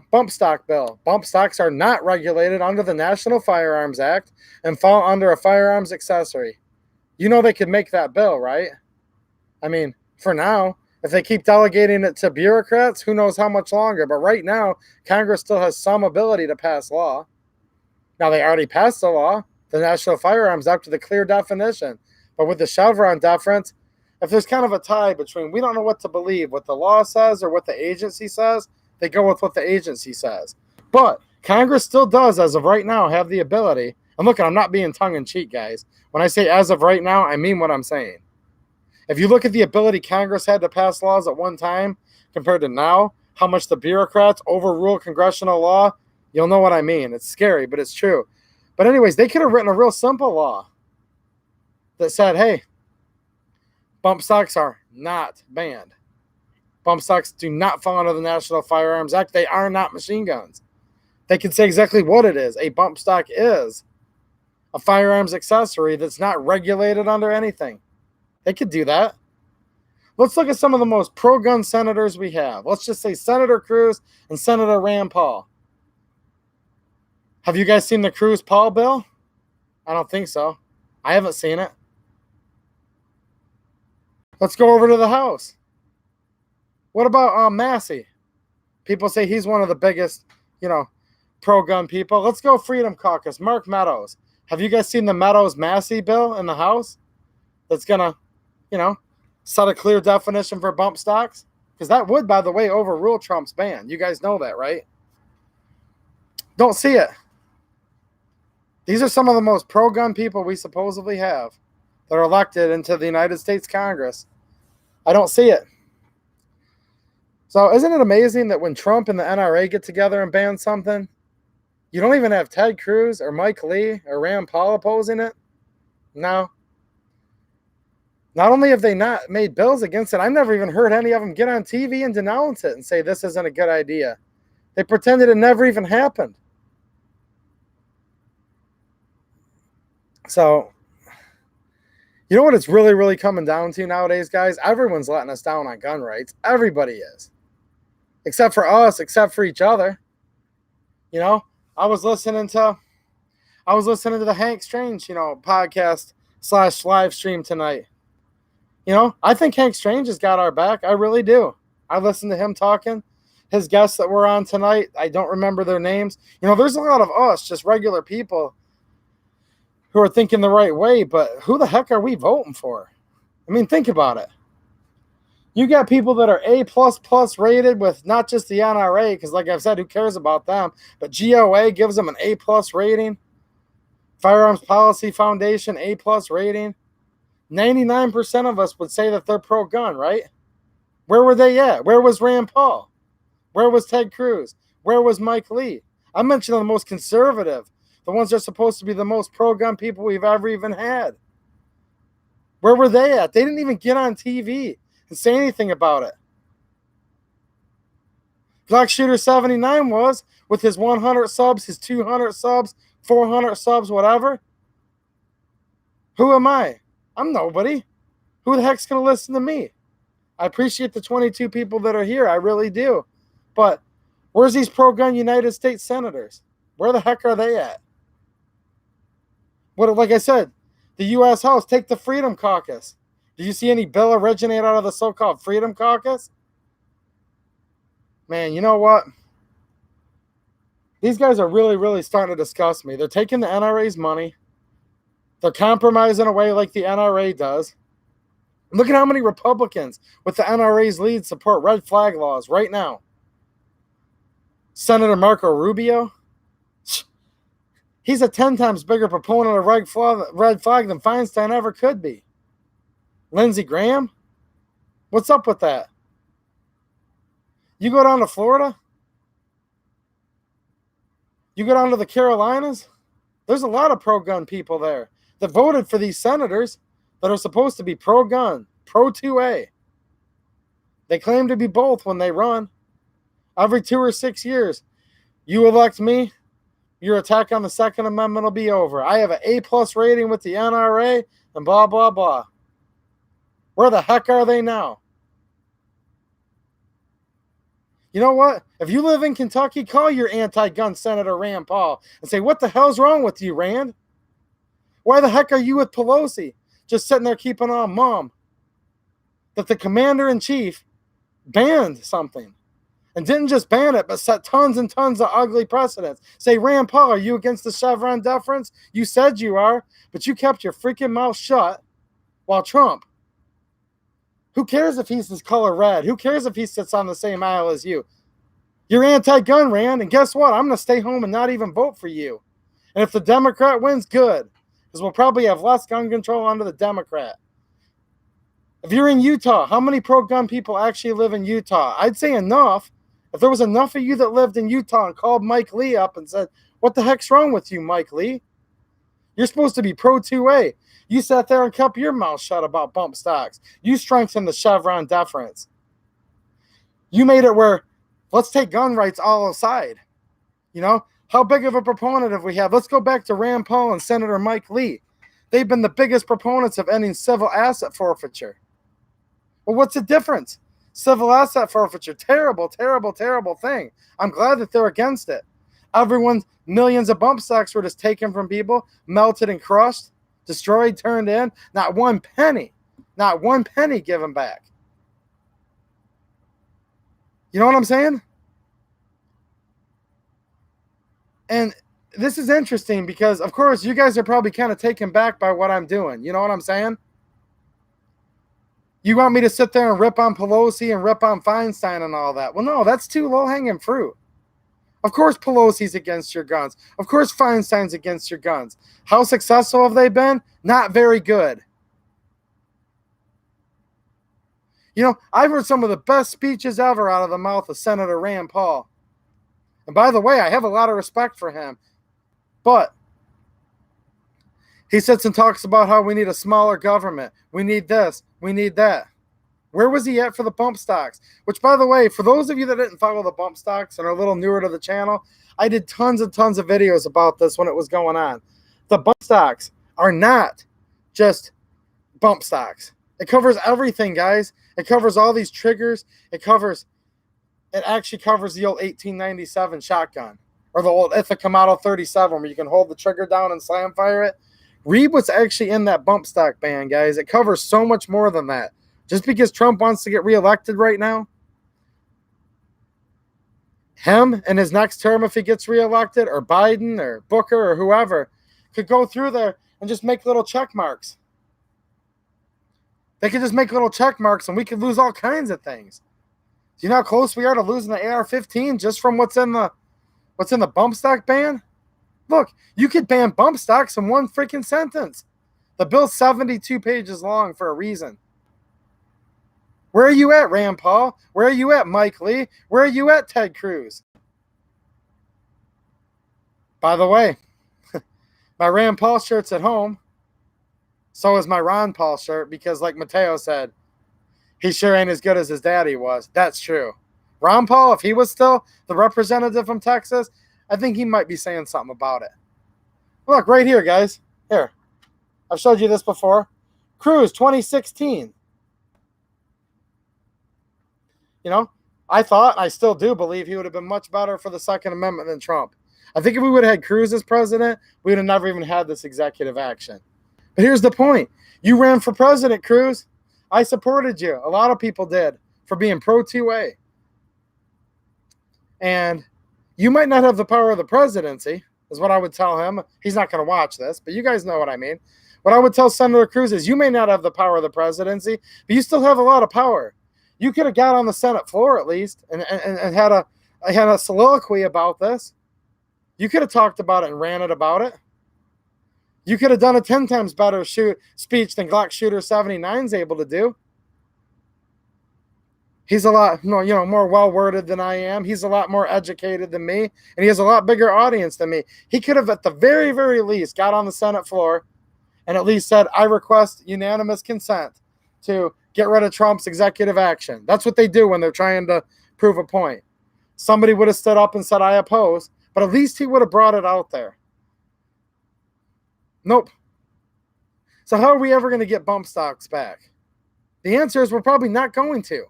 bump stock bill. Bump stocks are not regulated under the National Firearms Act and fall under a firearms accessory. They could make that bill, right? I mean, for now, if they keep delegating it to bureaucrats, who knows how much longer. But right now, Congress still has some ability to pass law. Now, they already passed the law, the National Firearms Act, with a clear definition. But with the Chevron deference, if there's kind of a tie between we don't know what to believe, what the law says or what the agency says, they go with what the agency says. But Congress still does, as of right now, have the ability. And look, I'm not being tongue-in-cheek, guys. When I say as of right now, I mean what I'm saying. If you look at the ability Congress had to pass laws at one time compared to now, how much the bureaucrats overrule congressional law, you'll know what I mean. It's scary, but it's true. But anyways, they could have written a real simple law that said, hey, bump stocks are not banned. Bump stocks do not fall under the National Firearms Act. They are not machine guns. They can say exactly what it is. A bump stock is a firearms accessory that's not regulated under anything. They could do that. Let's look at some of the most pro-gun senators we have. Let's just say Senator Cruz and Senator Rand Paul. Have you guys seen the Cruz-Paul bill? I don't think so. I haven't seen it. Let's go over to the House. What about Massey? People say he's one of the biggest, pro-gun people. Let's go Freedom Caucus. Mark Meadows. Have you guys seen the Meadows-Massey bill in the House? That's going to, set a clear definition for bump stocks? Because that would, by the way, overrule Trump's ban. You guys know that, right? Don't see it. These are some of the most pro-gun people we supposedly have that are elected into the United States Congress. I don't see it. So isn't it amazing that when Trump and the NRA get together and ban something, you don't even have Ted Cruz or Mike Lee or Rand Paul opposing it? No. Not only have they not made bills against it, I've never even heard any of them get on TV and denounce it and say this isn't a good idea. They pretended it never even happened. So, you know what it's really, really coming down to nowadays, guys? Everyone's letting us down on gun rights. Everybody is. Except for us, except for each other. I was listening to the Hank Strange, podcast / live stream tonight. I think Hank Strange has got our back. I really do. I listened to him talking. His guests that were on tonight, I don't remember their names. There's a lot of us, just regular people, who are thinking the right way, but who the heck are we voting for? I mean, think about it. You got people that are A++ rated with not just the NRA, because like I've said, who cares about them, but GOA gives them an A+ rating. Firearms Policy Foundation, A+ rating. 99% of us would say that they're pro-gun, right? Where were they at? Where was Rand Paul? Where was Ted Cruz? Where was Mike Lee? I mentioned the most conservative, the ones that are supposed to be the most pro-gun people we've ever even had. Where were they at? They didn't even get on TV and say anything about it. Black Shooter 79 was, with his 100 subs, his 200 subs, 400 subs, whatever. Who am I? I'm nobody. Who the heck's going to listen to me? I appreciate the 22 people that are here. I really do. But where's these pro-gun United States senators? Where the heck are they at? Like I said, the U.S. House, take the Freedom Caucus. Do you see any bill originate out of the so-called Freedom Caucus? Man, you know what? These guys are really, really starting to disgust me. They're taking the NRA's money. They're compromising away like the NRA does. Look at how many Republicans with the NRA's lead support red flag laws right now. Senator Marco Rubio, he's a 10 times bigger proponent of red flag than Feinstein ever could be. Lindsey Graham, what's up with that? You go down to Florida, you go down to the Carolinas, there's a lot of pro-gun people there that voted for these senators that are supposed to be pro-gun, pro-2A. They claim to be both when they run. Every 2 or 6 years, you elect me, your attack on the Second Amendment will be over. I have an A+ rating with the NRA and blah, blah, blah. Where the heck are they now? You know what? If you live in Kentucky, call your anti-gun Senator Rand Paul and say, what the hell's wrong with you, Rand? Why the heck are you with Pelosi just sitting there keeping on mum that the commander-in-chief banned something? And didn't just ban it, but set tons and tons of ugly precedents. Say, Rand Paul, are you against the Chevron deference? You said you are, but you kept your freaking mouth shut while Trump. Who cares if he's this color red? Who cares if he sits on the same aisle as you? You're anti-gun, Rand, and guess what? I'm going to stay home and not even vote for you. And if the Democrat wins, good, because we'll probably have less gun control under the Democrat. If you're in Utah, how many pro-gun people actually live in Utah? I'd say enough. If there was enough of you that lived in Utah and called Mike Lee up and said, what the heck's wrong with you, Mike Lee? You're supposed to be pro-2A. You sat there and kept your mouth shut about bump stocks. You strengthened the Chevron deference. You made it where, let's take gun rights all aside. You know, how big of a proponent have we had? Let's go back to Rand Paul and Senator Mike Lee. They've been the biggest proponents of ending civil asset forfeiture. Well, what's the difference? Civil asset forfeiture, terrible, terrible, terrible thing. I'm glad that they're against it. Millions of bump stocks were just taken from people, melted and crushed. destroyed, turned in, not one penny given back. You know what I'm saying? And this is interesting because, of course, you guys are probably kind of taken back by what I'm doing. You know what I'm saying? You want me to sit there and rip on Pelosi and rip on Feinstein and all that. Well, no, that's too low-hanging fruit. Of course Pelosi's against your guns. Of course Feinstein's against your guns. How successful have they been? Not very good. You know, I've heard some of the best speeches ever out of the mouth of Senator Rand Paul. And by the way, I have a lot of respect for him. But he sits and talks about how we need a smaller government. We need this. We need that. Where was he at for the bump stocks? Which, by the way, for those of you that didn't follow the bump stocks and are a little newer to the channel, I did tons and tons of videos about this when it was going on. The bump stocks are not just bump stocks. It covers everything, guys. It covers all these triggers. It actually covers the old 1897 shotgun or the old Ithaca 37 where you can hold the trigger down and slam fire it. Read what's actually in that bump stock ban, guys. It covers so much more than that. Just because Trump wants to get reelected right now, him in his next term, if he gets reelected, or Biden or Booker or whoever, could go through there and just make little check marks. They could just make little check marks and we could lose all kinds of things. Do you know how close we are to losing the AR-15 just from what's in the bump stock ban? Look, you could ban bump stocks in one freaking sentence. The bill's 72 pages long for a reason. Where are you at, Rand Paul? Where are you at, Mike Lee? Where are you at, Ted Cruz? By the way, my Rand Paul shirt's at home. So is my Ron Paul shirt because, like Mateo said, he sure ain't as good as his daddy was. That's true. Ron Paul, if he was still the representative from Texas, I think he might be saying something about it. Look, right here, guys. Here. I've showed you this before. Cruz, 2016. You know, I thought, I still do believe he would have been much better for the Second Amendment than Trump. I think if we would have had Cruz as president, we would have never even had this executive action. But here's the point. You ran for president, Cruz. I supported you. A lot of people did for being pro-2A. And you might not have the power of the presidency, is what I would tell him. He's not going to watch this, but you guys know what I mean. What I would tell Senator Cruz is you may not have the power of the presidency, but you still have a lot of power. You could have got on the Senate floor at least and had a soliloquy about this. You could have talked about it and ranted about it. You could have done a 10 times better speech than Glock Shooter 79's able to do. He's a lot more well-worded than I am. He's a lot more educated than me, and he has a lot bigger audience than me. He could have, at the very, very least, got on the Senate floor and at least said, I request unanimous consent to get rid of Trump's executive action. That's what they do when they're trying to prove a point. Somebody would have stood up and said, I oppose, but at least he would have brought it out there. Nope. So how are we ever going to get bump stocks back? The answer is we're probably not going to.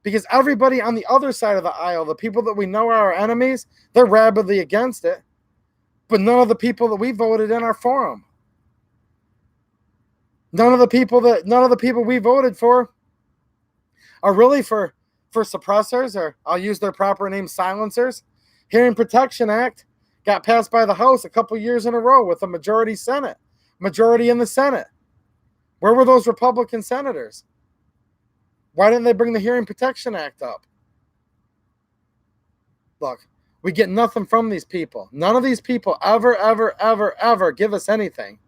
Because everybody on the other side of the aisle, the people that we know are our enemies, they're rabidly against it. But none of the people that we voted in are for them. None of the people we voted for are really for suppressors, or I'll use their proper name, silencers. Hearing Protection Act got passed by the House a couple years in a row with a majority in the Senate. Where were those Republican senators? Why didn't they bring the Hearing Protection Act up? Look, we get nothing from these people. None of these people ever give us anything.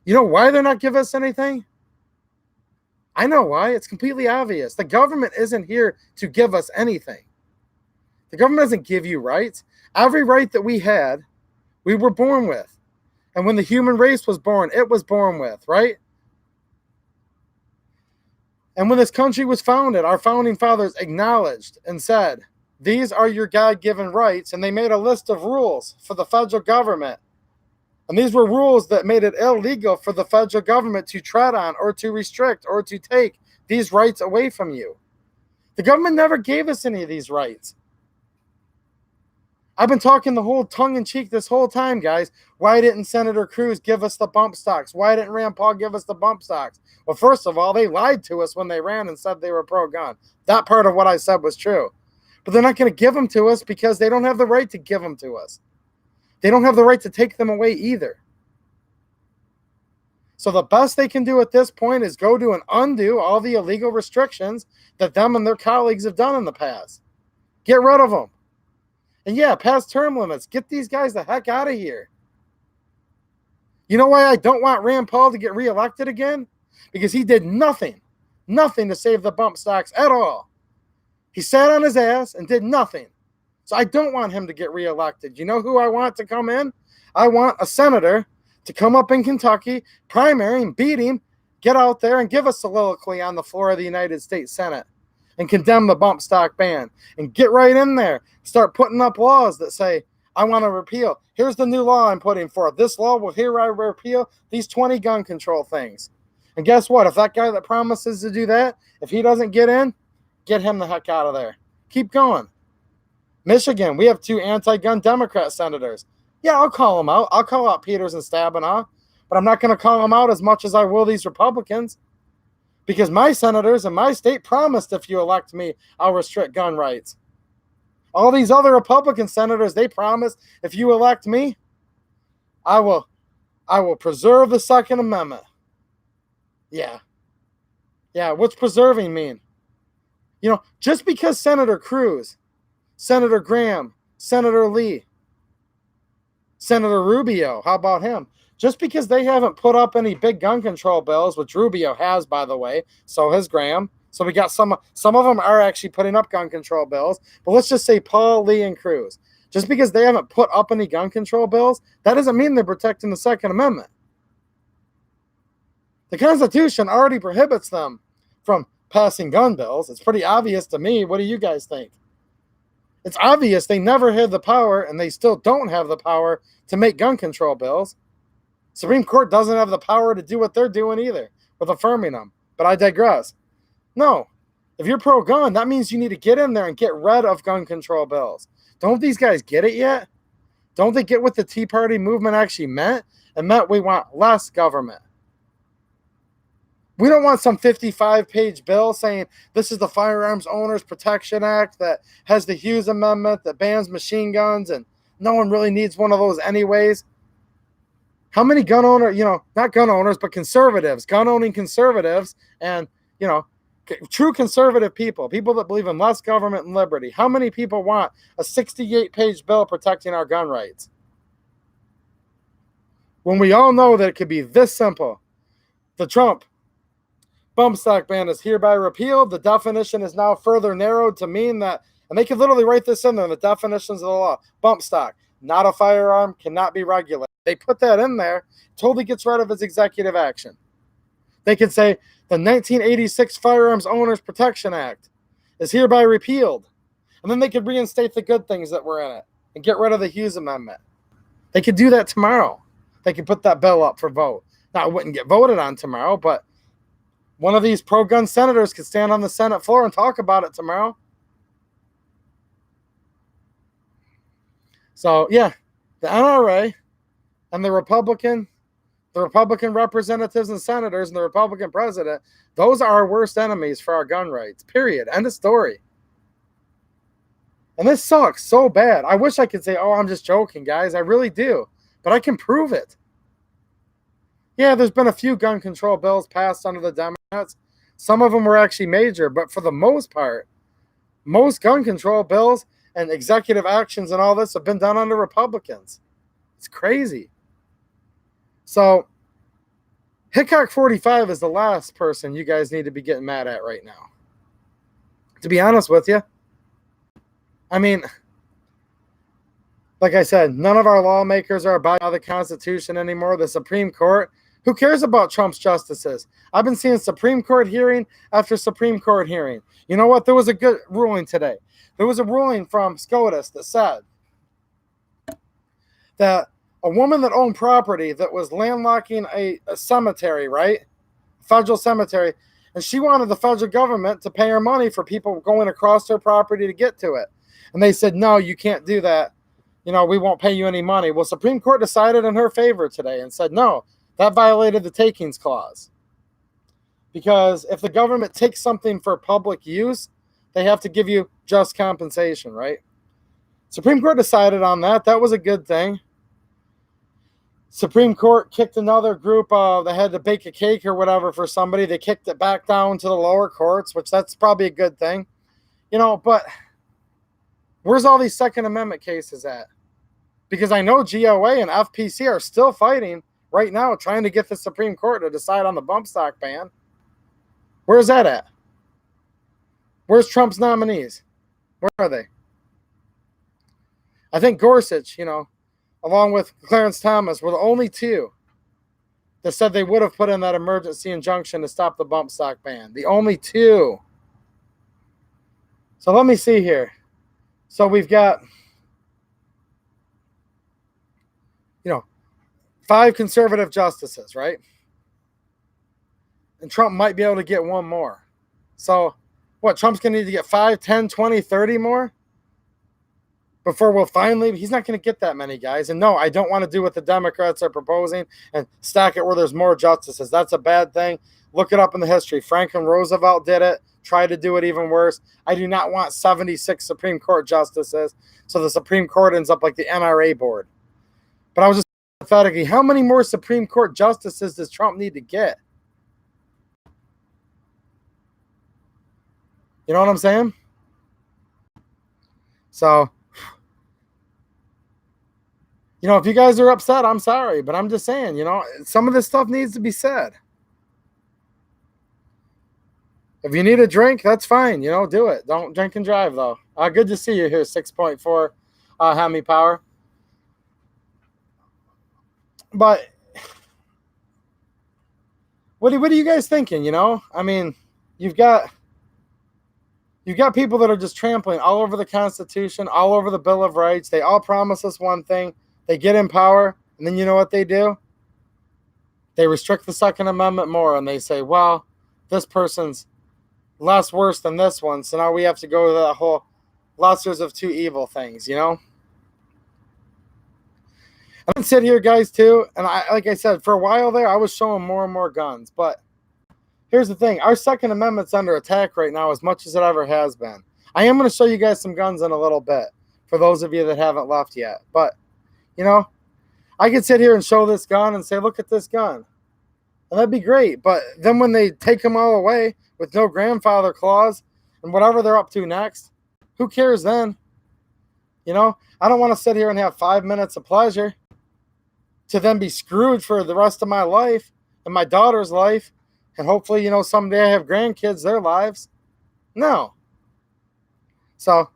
You know why they're not giving us anything? I know why. It's completely obvious. The government isn't here to give us anything. The government doesn't give you rights. Every right that we had, we were born with. And when the human race was born, it was born with, right? And when this country was founded, our founding fathers acknowledged and said, these are your God-given rights, and they made a list of rules for the federal government. And these were rules that made it illegal for the federal government to tread on or to restrict or to take these rights away from you. The government never gave us any of these rights. I've been talking the whole tongue-in-cheek this whole time, guys. Why didn't Senator Cruz give us the bump stocks? Why didn't Rand Paul give us the bump stocks? Well, first of all, they lied to us when they ran and said they were pro-gun. That part of what I said was true. But they're not going to give them to us because they don't have the right to give them to us. They don't have the right to take them away either. So the best they can do at this point is go to and undo all the illegal restrictions that them and their colleagues have done in the past. Get rid of them. And yeah, pass term limits. Get these guys the heck out of here. You know why I don't want Rand Paul to get reelected again? Because he did nothing to save the bump stocks at all. He sat on his ass and did nothing. So I don't want him to get reelected. You know who I want to come in? I want a senator to come up in Kentucky, primary and beat him, get out there and give a soliloquy on the floor of the United States Senate and condemn the bump stock ban and get right in there. Start putting up laws that say, I want to repeal. Here's the new law I'm putting forth. This law will hereby repeal these 20 gun control things. And guess what? If that guy that promises to do that, if he doesn't get in, get him the heck out of there. Keep going. Michigan, we have 2 anti-gun Democrat senators. Yeah, I'll call them out. I'll call out Peters and Stabenow, but I'm not going to call them out as much as I will these Republicans, because my senators in my state promised if you elect me, I'll restrict gun rights. All these other Republican senators, they promised if you elect me, I will preserve the Second Amendment. Yeah. Yeah, what's preserving mean? You know, just because Senator Cruz, Senator Graham, Senator Lee, Senator Rubio, how about him? Just because they haven't put up any big gun control bills, which Rubio has, by the way, so has Graham. So we got some of them are actually putting up gun control bills. But let's just say Paul, Lee, and Cruz. Just because they haven't put up any gun control bills, that doesn't mean they're protecting the Second Amendment. The Constitution already prohibits them from passing gun bills. It's pretty obvious to me. What do you guys think? It's obvious they never had the power, and they still don't have the power to make gun control bills. Supreme Court doesn't have the power to do what they're doing either with affirming them. But I digress. No. If you're pro-gun, that means you need to get in there and get rid of gun control bills. Don't these guys get it yet? Don't they get what the Tea Party movement actually meant? It meant we want less government. We don't want some 55-page bill saying this is the Firearms Owners Protection Act that has the Hughes Amendment that bans machine guns, and no one really needs one of those anyways. How many gun owners, not gun owners, but conservatives, gun-owning conservatives, and, true conservative people that believe in less government and liberty, how many people want a 68-page bill protecting our gun rights? When we all know that it could be this simple. The Trump bump stock ban is hereby repealed. The definition is now further narrowed to mean that, and they could literally write this in there, the definitions of the law. Bump stock, not a firearm, cannot be regulated. They put that in there, totally gets rid of its executive action. They could say the 1986 Firearms Owners Protection Act is hereby repealed. And then they could reinstate the good things that were in it and get rid of the Hughes Amendment. They could do that tomorrow. They could put that bill up for vote. Now, it wouldn't get voted on tomorrow, but one of these pro-gun senators could stand on the Senate floor and talk about it tomorrow. So, yeah, the NRA and the Republican representatives and senators and the Republican president, those are our worst enemies for our gun rights, period. End of story. And this sucks so bad. I wish I could say, oh, I'm just joking, guys. I really do. But I can prove it. Yeah, there's been a few gun control bills passed under the Democrats. Some of them were actually major, but for the most part, most gun control bills and executive actions and all this have been done under Republicans. It's crazy. So, Hickock45 is the last person you guys need to be getting mad at right now. To be honest with you, I mean, like I said, none of our lawmakers are abiding by the Constitution anymore. The Supreme Court, who cares about Trump's justices? I've been seeing Supreme Court hearing after Supreme Court hearing. You know what? There was a good ruling today. There was a ruling from SCOTUS that said that a woman that owned property that was landlocking a cemetery, right? Federal cemetery, and she wanted the federal government to pay her money for people going across her property to get to it. And they said, no, you can't do that we won't pay you any money. Well, Supreme Court decided in her favor today and said, no, that violated the takings clause. Because if the government takes something for public use, they have to give you just compensation, right? Supreme Court decided on that. That was a good thing. Supreme Court kicked another group that had to bake a cake or whatever for somebody. They kicked it back down to the lower courts, which that's probably a good thing. But where's all these Second Amendment cases at? Because I know GOA and FPC are still fighting right now, trying to get the Supreme Court to decide on the bump stock ban. Where's that at? Where's Trump's nominees? Where are they? I think Gorsuch, along with Clarence Thomas, were the only two that said they would have put in that emergency injunction to stop the bump stock ban. The only two. So let me see here. So we've got, 5 conservative justices, right? And Trump might be able to get one more. So what, Trump's going to need to get 5, 10, 20, 30 more? Before we'll finally, he's not going to get that many guys. And no, I don't want to do what the Democrats are proposing and stack it where there's more justices. That's a bad thing. Look it up in the history. Franklin Roosevelt did it, tried to do it even worse. I do not want 76 Supreme Court justices, so the Supreme Court ends up like the NRA board. But I was just hypothetically, how many more Supreme Court justices does Trump need to get? You know what I'm saying? So, if you guys are upset, I'm sorry. But I'm just saying, some of this stuff needs to be said. If you need a drink, that's fine. Do it. Don't drink and drive, though. Good to see you here, 6.4 Hemi Power. But what are you guys thinking, I mean, you've got people that are just trampling all over the Constitution, all over the Bill of Rights. They all promise us one thing. They get in power, and then you know what they do? They restrict the Second Amendment more, and they say, well, this person's less worse than this one, so now we have to go to that whole lessers of two evil things, I can sit here, guys, too, and like I said, for a while there, I was showing more and more guns, but here's the thing. Our Second Amendment's under attack right now as much as it ever has been. I am going to show you guys some guns in a little bit for those of you that haven't left yet, but I could sit here and show this gun and say, look at this gun. And that'd be great. But then when they take them all away with no grandfather clause and whatever they're up to next, who cares then? I don't want to sit here and have 5 minutes of pleasure to then be screwed for the rest of my life and my daughter's life. And hopefully, someday I have grandkids, their lives. No. So,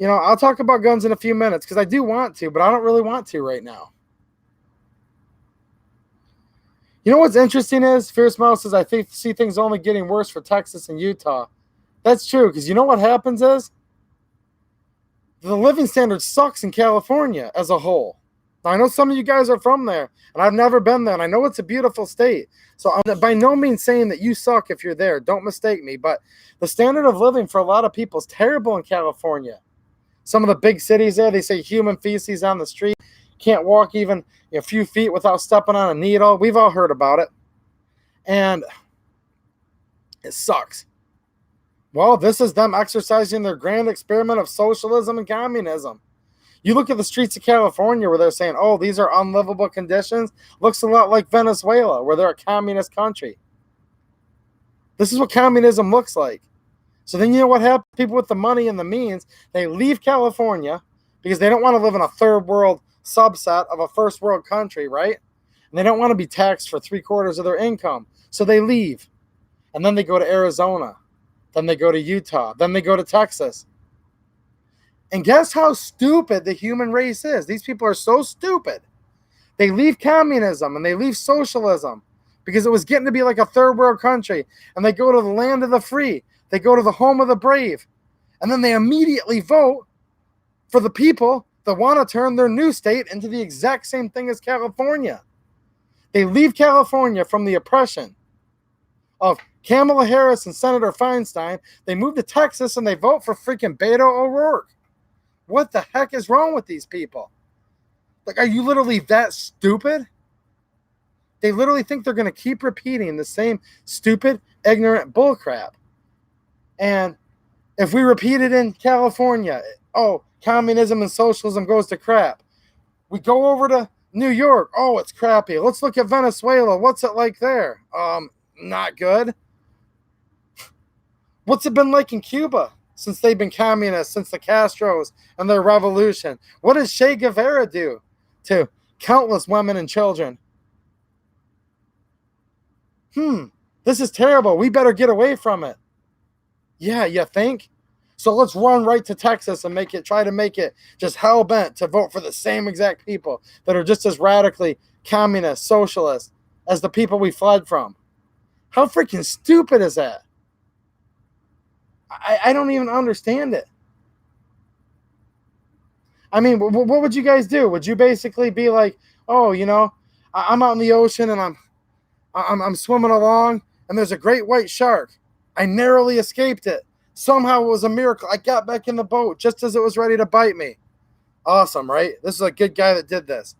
I'll talk about guns in a few minutes because I do want to, but I don't really want to right now. What's interesting is, Fierce Mouse says, I see things only getting worse for Texas and Utah. That's true, because what happens is the living standard sucks in California as a whole. Now, I know some of you guys are from there, and I've never been there, and I know it's a beautiful state. So I'm by no means saying that you suck if you're there. Don't mistake me, but the standard of living for a lot of people is terrible in California. Some of the big cities there, they say human feces on the street. Can't walk even a few feet without stepping on a needle. We've all heard about it. And it sucks. Well, this is them exercising their grand experiment of socialism and communism. You look at the streets of California where they're saying, oh, these are unlivable conditions. Looks a lot like Venezuela, where they're a communist country. This is what communism looks like. So then you know what happens? People with the money and the means, they leave California because they don't want to live in a third world subset of a first world country, right? And they don't want to be taxed for 3/4 of their income. So they leave. And then they go to Arizona. Then they go to Utah. Then they go to Texas. And guess how stupid the human race is? These people are so stupid. They leave communism and they leave socialism because it was getting to be like a third world country. And they go to the land of the free. They go to the home of the brave. And then they immediately vote for the people that want to turn their new state into the exact same thing as California. They leave California from the oppression of Kamala Harris and Senator Feinstein. They move to Texas and they vote for freaking Beto O'Rourke. What the heck is wrong with these people? Like, are you literally that stupid? They literally think they're going to keep repeating the same stupid, ignorant bullcrap. And if we repeat it in California, oh, communism and socialism goes to crap. We go over to New York, oh, it's crappy. Let's look at Venezuela. What's it like there? Not good. What's it been like in Cuba since they've been communists, since the Castros and their revolution? What does Che Guevara do to countless women and children? This is terrible. We better get away from it. Yeah, you think? So let's run right to Texas and try to make it just hell-bent to vote for the same exact people that are just as radically communist, socialist as the people we fled from. How freaking stupid is that? I don't even understand it. I mean, what would you guys do? Would you basically be like, oh, I'm out in the ocean and I'm swimming along and there's a great white shark. I narrowly escaped it. Somehow it was a miracle. I got back in the boat just as it was ready to bite me. Awesome, right? This is a good guy that did this.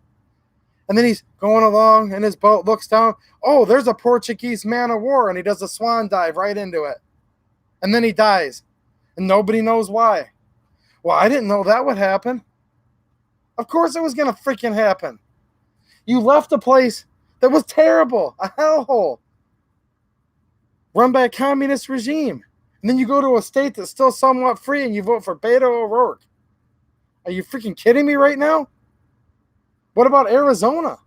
And then he's going along in his boat, looks down. Oh, there's a Portuguese man of war, and he does a swan dive right into it. And then he dies. And nobody knows why. Well, I didn't know that would happen. Of course it was going to freaking happen. You left a place that was terrible, a hellhole, run by a communist regime. And then you go to a state that's still somewhat free and you vote for Beto O'Rourke. Are you freaking kidding me right now? What about Arizona?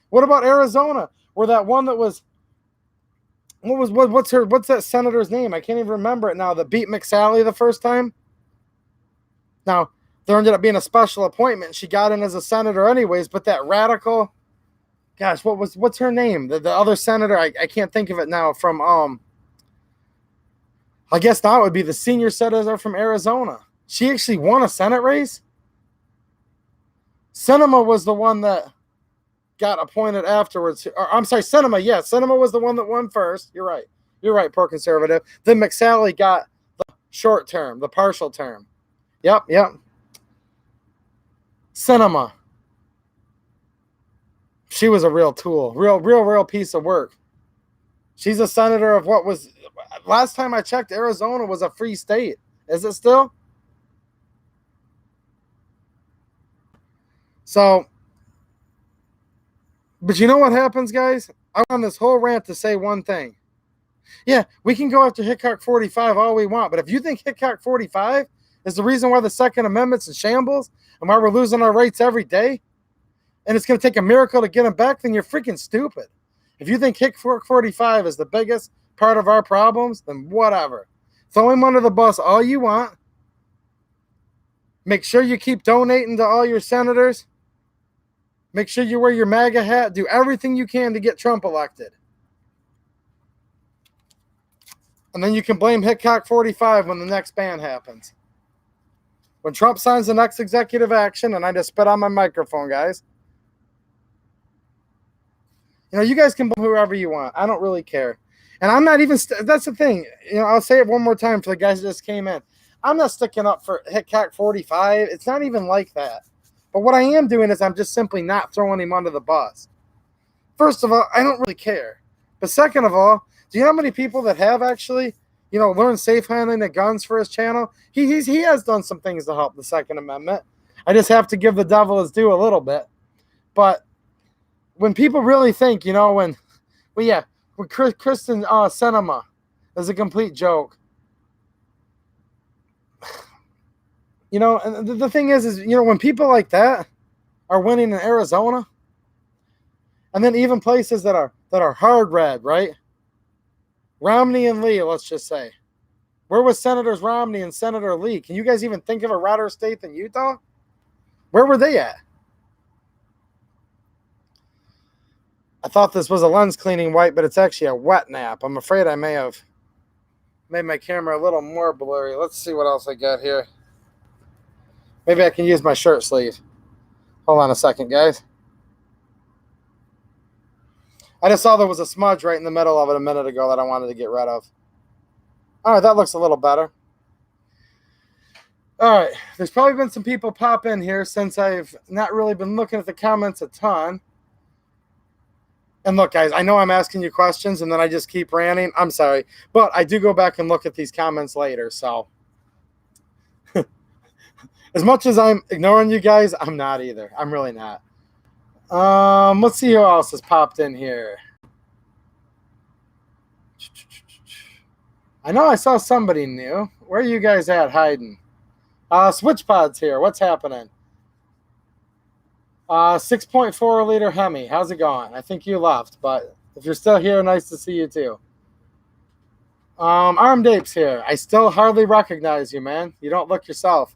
What about Arizona? Where that one that was, what's that senator's name? I can't even remember it now, that beat McSally the first time. Now, there ended up being a special appointment. She got in as a senator anyways, but that radical, gosh, what's her name? The other senator, I can't think of it now, from I guess now it would be the senior senator from Arizona. She actually won a Senate race. Sinema was the one that got appointed afterwards. Or, I'm sorry, Sinema. Yeah, Sinema was the one that won first. You're right. You're right, poor conservative. Then McSally got the short term, the partial term. Yep. Sinema. She was a real tool. Real piece of work. She's a senator of what was, last time I checked, Arizona was a free state. Is it still? So, but you know what happens, guys? I'm on this whole rant to say one thing. Yeah, we can go after Hickock45 all we want, but if you think Hickock45 is the reason why the Second Amendment's in shambles and why we're losing our rights every day, and it's going to take a miracle to get them back, then you're freaking stupid. If you think Hickock45 is the biggest part of our problems, then whatever. Throw him under the bus all you want. Make sure you keep donating to all your senators. Make sure you wear your MAGA hat. Do everything you can to get Trump elected. And then you can blame Hickock45 when the next ban happens. When Trump signs the next executive action, and I just spit on my microphone, guys. You guys can blame whoever you want. I don't really care. And I'm not even, that's the thing. I'll say it one more time for the guys that just came in. I'm not sticking up for Hickock45. It's not even like that. But what I am doing is I'm just simply not throwing him under the bus. First of all, I don't really care. But second of all, do you know how many people that have actually, learned safe handling of guns for his channel? He has done some things to help the Second Amendment. I just have to give the devil his due a little bit. But when people really think, when Kristen Sinema is a complete joke. And the thing is when people like that are winning in Arizona, and then even places that are hard red, right? Romney and Lee, let's just say. Where was Senators Romney and Senator Lee? Can you guys even think of a redder state than Utah? Where were they at? I thought this was a lens cleaning wipe, but it's actually a wet nap. I'm afraid I may have made my camera a little more blurry. Let's see what else I got here. Maybe I can use my shirt sleeve. Hold on a second, guys. I just saw there was a smudge right in the middle of it a minute ago that I wanted to get rid of. All right, that looks a little better. All right. There's probably been some people pop in here since I've not really been looking at the comments a ton. And look, guys, I know I'm asking you questions and then I just keep ranting. I'm sorry. But I do go back and look at these comments later. So as much as I'm ignoring you guys, I'm not either. I'm really not. Let's see who else has popped in here. I know I saw somebody new. Where are you guys at hiding? Switch Pods here. What's happening? 6.4 liter Hemi. How's it going? I think you left, but if you're still here, nice to see you too. Armed Apes here. I still hardly recognize you, man. You don't look yourself.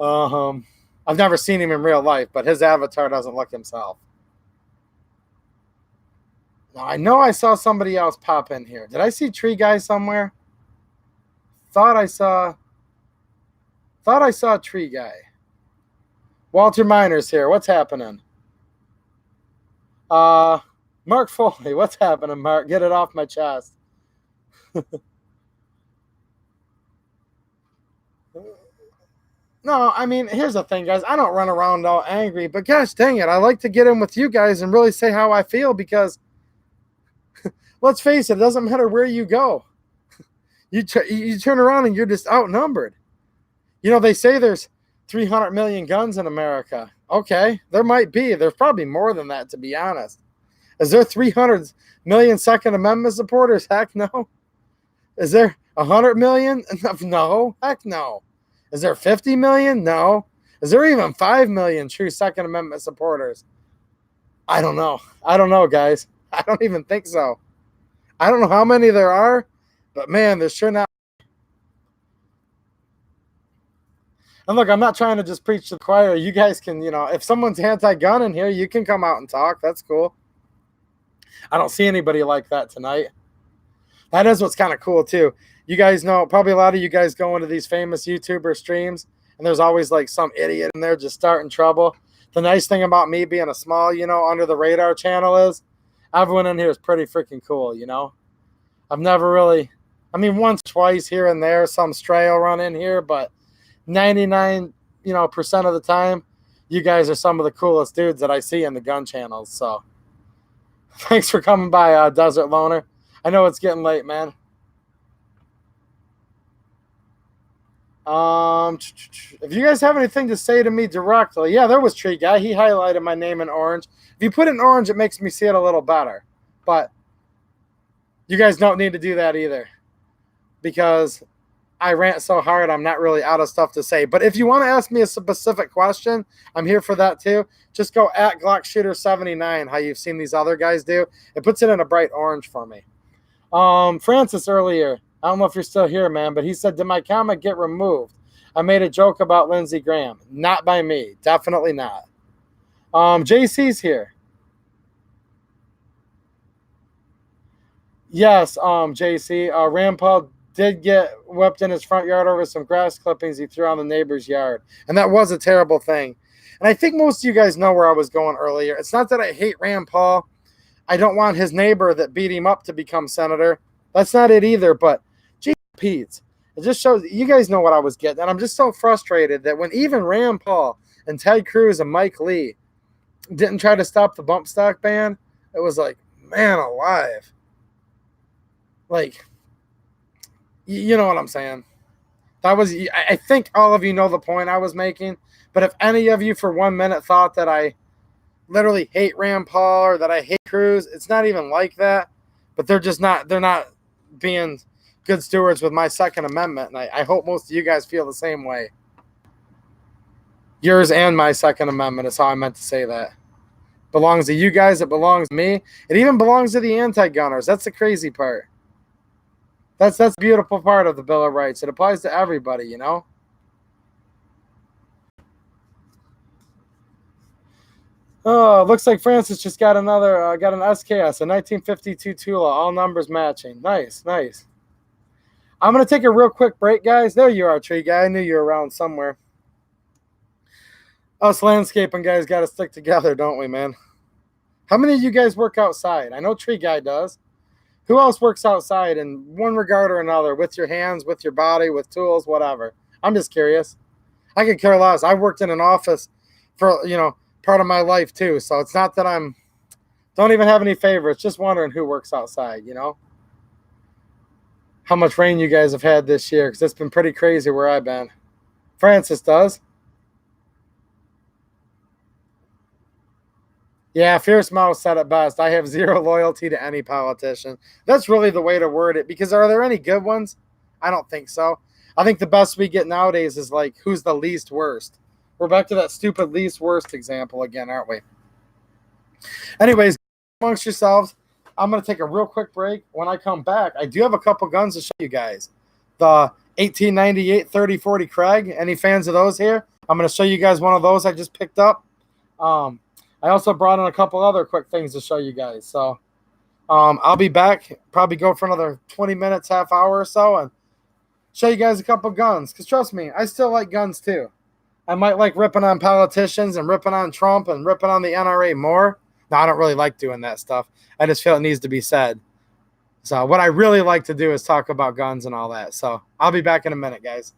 I've never seen him in real life, but his avatar doesn't look himself. Now, I know I saw somebody else pop in here. Did I see Tree Guy somewhere? Thought I saw Tree Guy. Walter Miner's here. What's happening? Mark Foley. What's happening, Mark? Get it off my chest. No, I mean, here's the thing, guys. I don't run around all angry, but gosh dang it, I like to get in with you guys and really say how I feel because, let's face it, it doesn't matter where you go. You turn around and you're just outnumbered. You know, they say there's 300 million guns in America. Okay, there might be. There's probably more than that, to be honest. Is there 300 million Second Amendment supporters? Heck no. Is there 100 million? No. Heck no. Is there 50 million? No. Is there even 5 million true Second Amendment supporters? I don't know. I don't know, guys. I don't even think so. I don't know how many there are, but man, there's sure not. And look, I'm not trying to just preach to the choir. You guys can, if someone's anti-gun in here, you can come out and talk. That's cool. I don't see anybody like that tonight. That is what's kind of cool, too. You guys know, probably a lot of you guys go into these famous YouTuber streams, and there's always like some idiot in there just starting trouble. The nice thing about me being a small, under the radar channel is everyone in here is pretty freaking cool, I've never really, once, twice here and there, some stray will run in here, but 99, percent of the time, you guys are some of the coolest dudes that I see in the gun channels. So thanks for coming by, Desert Loner. I know it's getting late, man. If you guys have anything to say to me directly, yeah, there was Tree Guy. He highlighted my name in orange. If you put it in orange, it makes me see it a little better. But you guys don't need to do that either because I rant so hard, I'm not really out of stuff to say. But if you want to ask me a specific question, I'm here for that too. Just go at GlockShooter79, how you've seen these other guys do. It puts it in a bright orange for me. Francis earlier, I don't know if you're still here, man, but he said, did my comment get removed? I made a joke about Lindsey Graham. Not by me. Definitely not. JC's here. Yes, JC. Rand Paul did get whipped in his front yard over some grass clippings he threw on the neighbor's yard. And that was a terrible thing. And I think most of you guys know where I was going earlier. It's not that I hate Rand Paul. I don't want his neighbor that beat him up to become senator. That's not it either, but Pete. It just shows you guys know what I was getting. And I'm just so frustrated that when even Rand Paul and Ted Cruz and Mike Lee didn't try to stop the bump stock ban, it was like, man alive. Like, you know what I'm saying? That was, I think all of you know the point I was making. But if any of you for 1 minute thought that I literally hate Rand Paul or that I hate Cruz, it's not even like that. But they're not being good stewards with my Second Amendment, and I hope most of you guys feel the same way. Yours and my Second Amendment is how I meant to say that. Belongs to you guys, it belongs to me. It even belongs to the anti-gunners. That's the crazy part. That's the beautiful part of the Bill of Rights. It applies to everybody, Oh, looks like Francis just got another, got an SKS, a 1952 Tula, all numbers matching. Nice, nice. I'm going to take a real quick break, guys. There you are, Tree Guy. I knew you were around somewhere. Us landscaping guys got to stick together, don't we, man? How many of you guys work outside? I know Tree Guy does. Who else works outside in one regard or another, with your hands, with your body, with tools, whatever? I'm just curious. I could care less. I worked in an office for, part of my life too. So it's not that don't even have any favorites. Just wondering who works outside, how much rain you guys have had this year, because it's been pretty crazy where I've been. Francis does. Yeah, Fierce Mouse said it best. I have zero loyalty to any politician. That's really the way to word it, because are there any good ones? I don't think so. I think the best we get nowadays is like, who's the least worst? We're back to that stupid least worst example again, aren't we? Anyways, amongst yourselves, I'm going to take a real quick break. When I come back, I do have a couple guns to show you guys. The 1898 3040 Krag. Any fans of those here? I'm going to show you guys one of those I just picked up. I also brought in a couple other quick things to show you guys. So I'll be back, probably go for another 20 minutes, half hour or so, and show you guys a couple guns. Because trust me, I still like guns too. I might like ripping on politicians and ripping on Trump and ripping on the NRA more. No, I don't really like doing that stuff. I just feel it needs to be said. So what I really like to do is talk about guns and all that. So I'll be back in a minute, guys.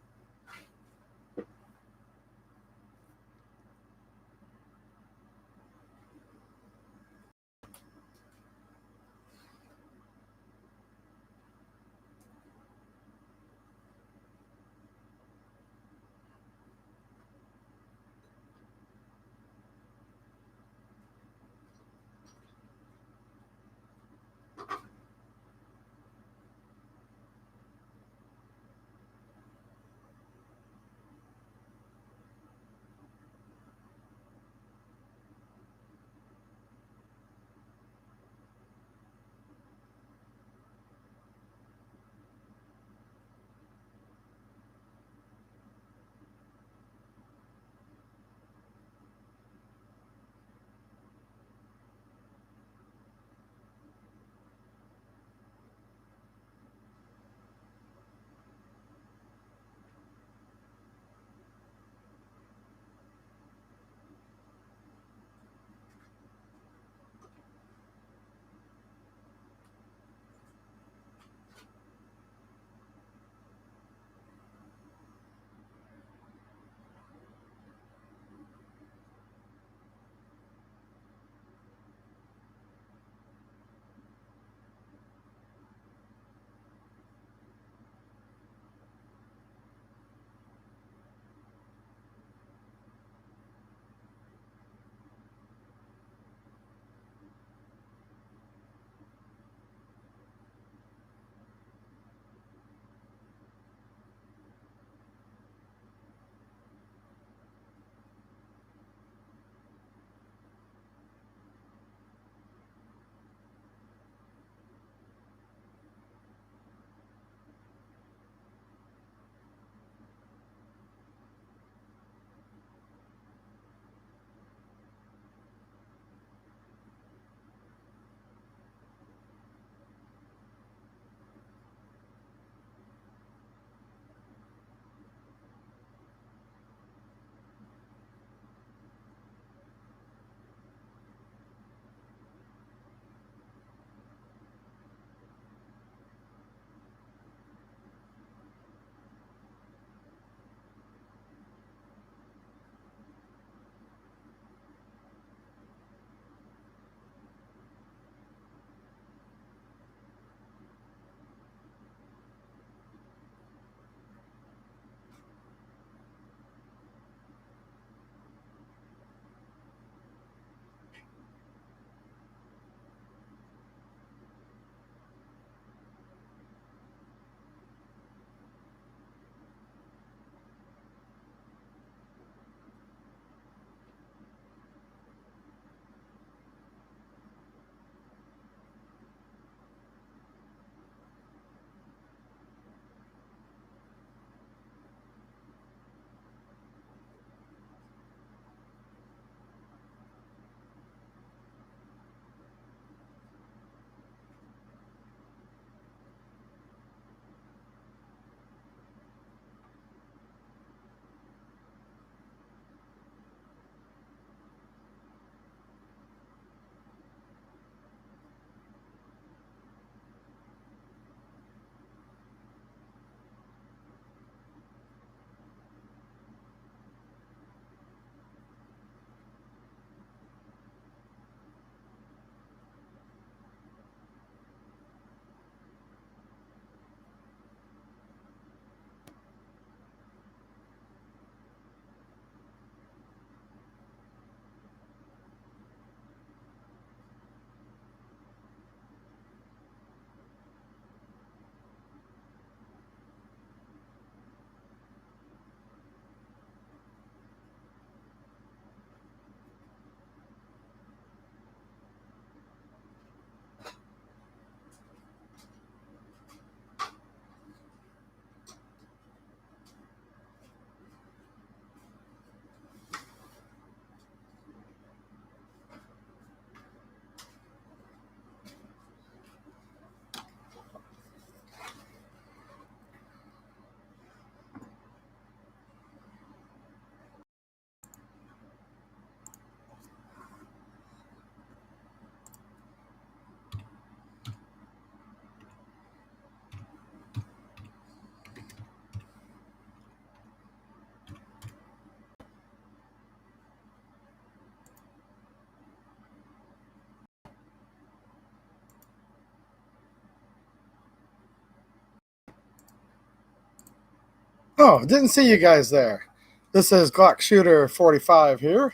Oh, didn't see you guys there. This is Glock Shooter 45 here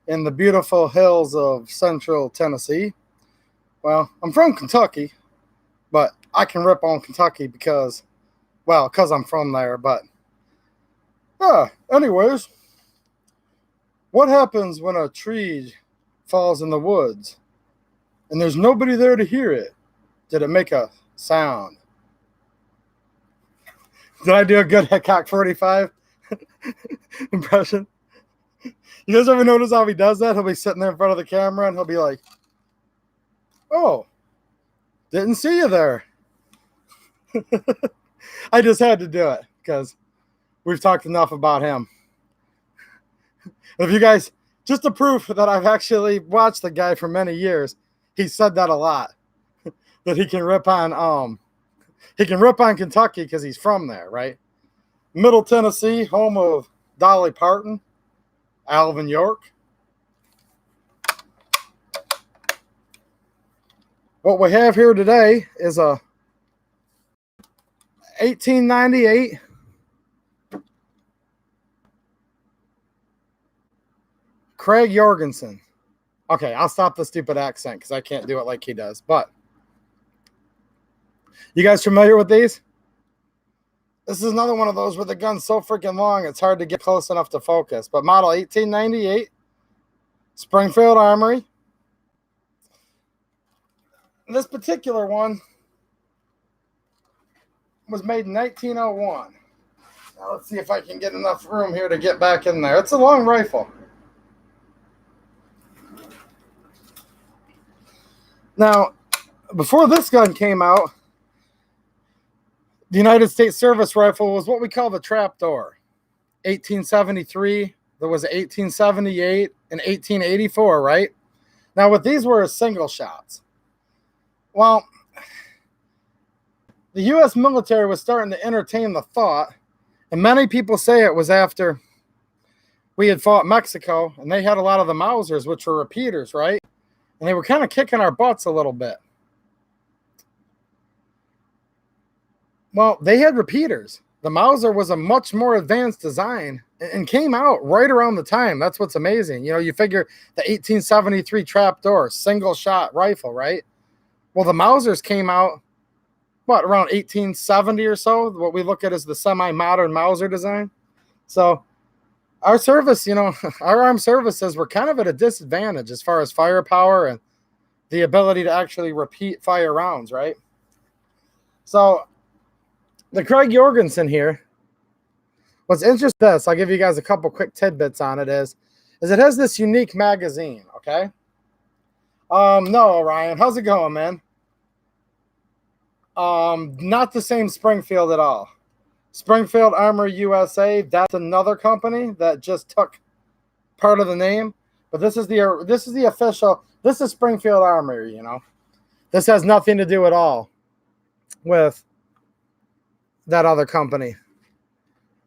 in the beautiful hills of central Tennessee. Well, I'm from Kentucky, but I can rip on Kentucky because I'm from there. But anyways, what happens when a tree falls in the woods and there's nobody there to hear it? Did it make a sound? Did I do a good Hickock45 impression? You guys ever notice how he does that? He'll be sitting there in front of the camera and he'll be like, "Oh, didn't see you there." I just had to do it because we've talked enough about him. If you guys, just to prove that I've actually watched the guy for many years, he said that a lot. That he can rip on Kentucky because he's from there, right? Middle Tennessee, home of Dolly Parton, Alvin York. What we have here today is a 1898 Krag Jorgensen. Okay, I'll stop the stupid accent because I can't do it like he does. But you guys familiar with these? This is another one of those where the gun's so freaking long it's hard to get close enough to focus. But model 1898, Springfield Armory. This particular one was made in 1901. Now let's see if I can get enough room here to get back in there. It's a long rifle. Now, before this gun came out, the United States service rifle was what we call the trapdoor. 1873, there was 1878 and 1884, right? Now, what these were is single shots. Well, the U.S. military was starting to entertain the thought, and many people say it was after we had fought Mexico, and they had a lot of the Mausers, which were repeaters, right? And they were kind of kicking our butts a little bit. Well, they had repeaters. The Mauser was a much more advanced design and came out right around the time. That's what's amazing. You know, you figure the 1873 trapdoor, single shot rifle, right? Well, the Mausers came out, what, around 1870 or so? What we look at as the semi-modern Mauser design. So our service, you know, our armed services were kind of at a disadvantage as far as firepower and the ability to actually repeat fire rounds, right? So the Krag Jorgensen here, what's interesting, this, I'll give you guys a couple quick tidbits on it, is it has this unique magazine, okay? No, Ryan, how's it going, man? Not the same Springfield at all. Springfield Armory USA, that's another company that just took part of the name, but this is the official, this is Springfield Armory, you know. This has nothing to do at all with that other company.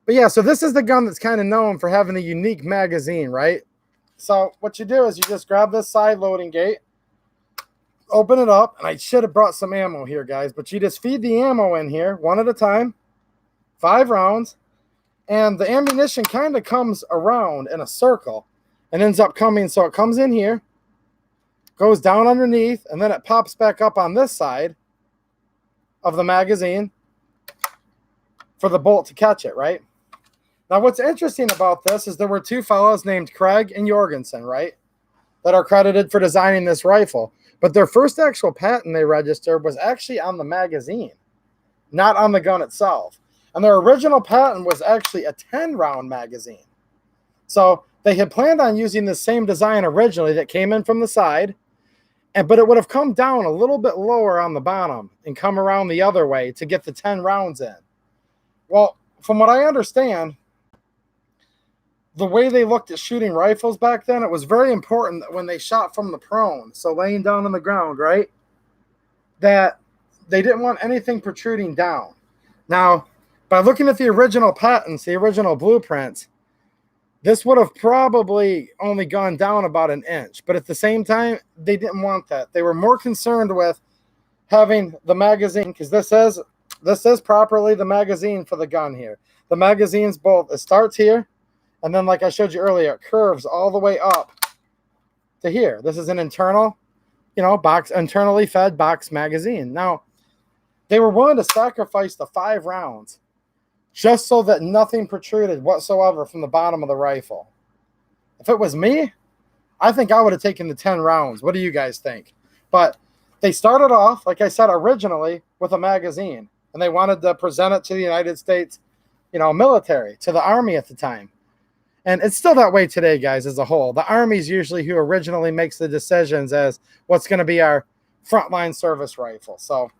But yeah, so this is the gun that's kind of known for having a unique magazine, right? So what you do is you just grab this side loading gate, open it up, and I should have brought some ammo here, guys, but you just feed the ammo in here one at a time, 5 rounds, and the ammunition kind of comes around in a circle and ends up coming, so it comes in here, goes down underneath, and then it pops back up on this side of the magazine for the bolt to catch it, right? Now, what's interesting about this is there were 2 fellows named Krag and Jorgensen, right, that are credited for designing this rifle. But their first actual patent they registered was actually on the magazine, not on the gun itself. And their original patent was actually a 10-round magazine. So they had planned on using the same design originally that came in from the side, but it would have come down a little bit lower on the bottom and come around the other way to get the 10 rounds in. Well, from what I understand, the way they looked at shooting rifles back then, it was very important that when they shot from the prone, so laying down on the ground, right, that they didn't want anything protruding down. Now, by looking at the original patents, the original blueprints, this would have probably only gone down about an inch. But at the same time, they didn't want that. They were more concerned with having the magazine, because this is properly the magazine for the gun here. the magazines both, it starts here, and then like I showed you earlier, it curves all the way up to here. This is an internal, internally fed box magazine. Now, they were willing to sacrifice the 5 rounds just so that nothing protruded whatsoever from the bottom of the rifle. If it was me, I think I would have taken the 10 rounds. What do you guys think? But they started off, like I said, originally with a magazine, and they wanted to present it to the United States, military, to the Army at the time. And it's still that way today, guys, as a whole. The Army's usually who originally makes the decisions as what's going to be our frontline service rifle. So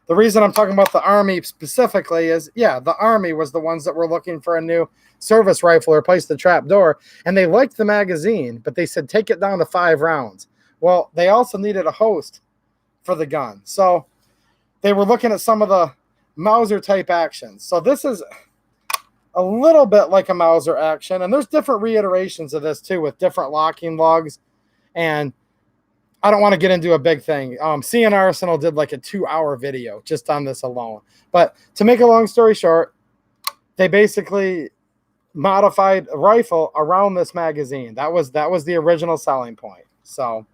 the reason I'm talking about the Army specifically is, yeah, the Army was the ones that were looking for a new service rifle to replace the trapdoor, and they liked the magazine, but they said take it down to 5 rounds. Well, they also needed a host for the gun. So they were looking at some of the Mauser type actions. So this is a little bit like a Mauser action, and there's different reiterations of this too with different locking lugs, and I don't want to get into a big thing. CN Arsenal did like a 2-hour video just on this alone. But to make a long story short, they basically modified a rifle around this magazine. That was the original selling point. So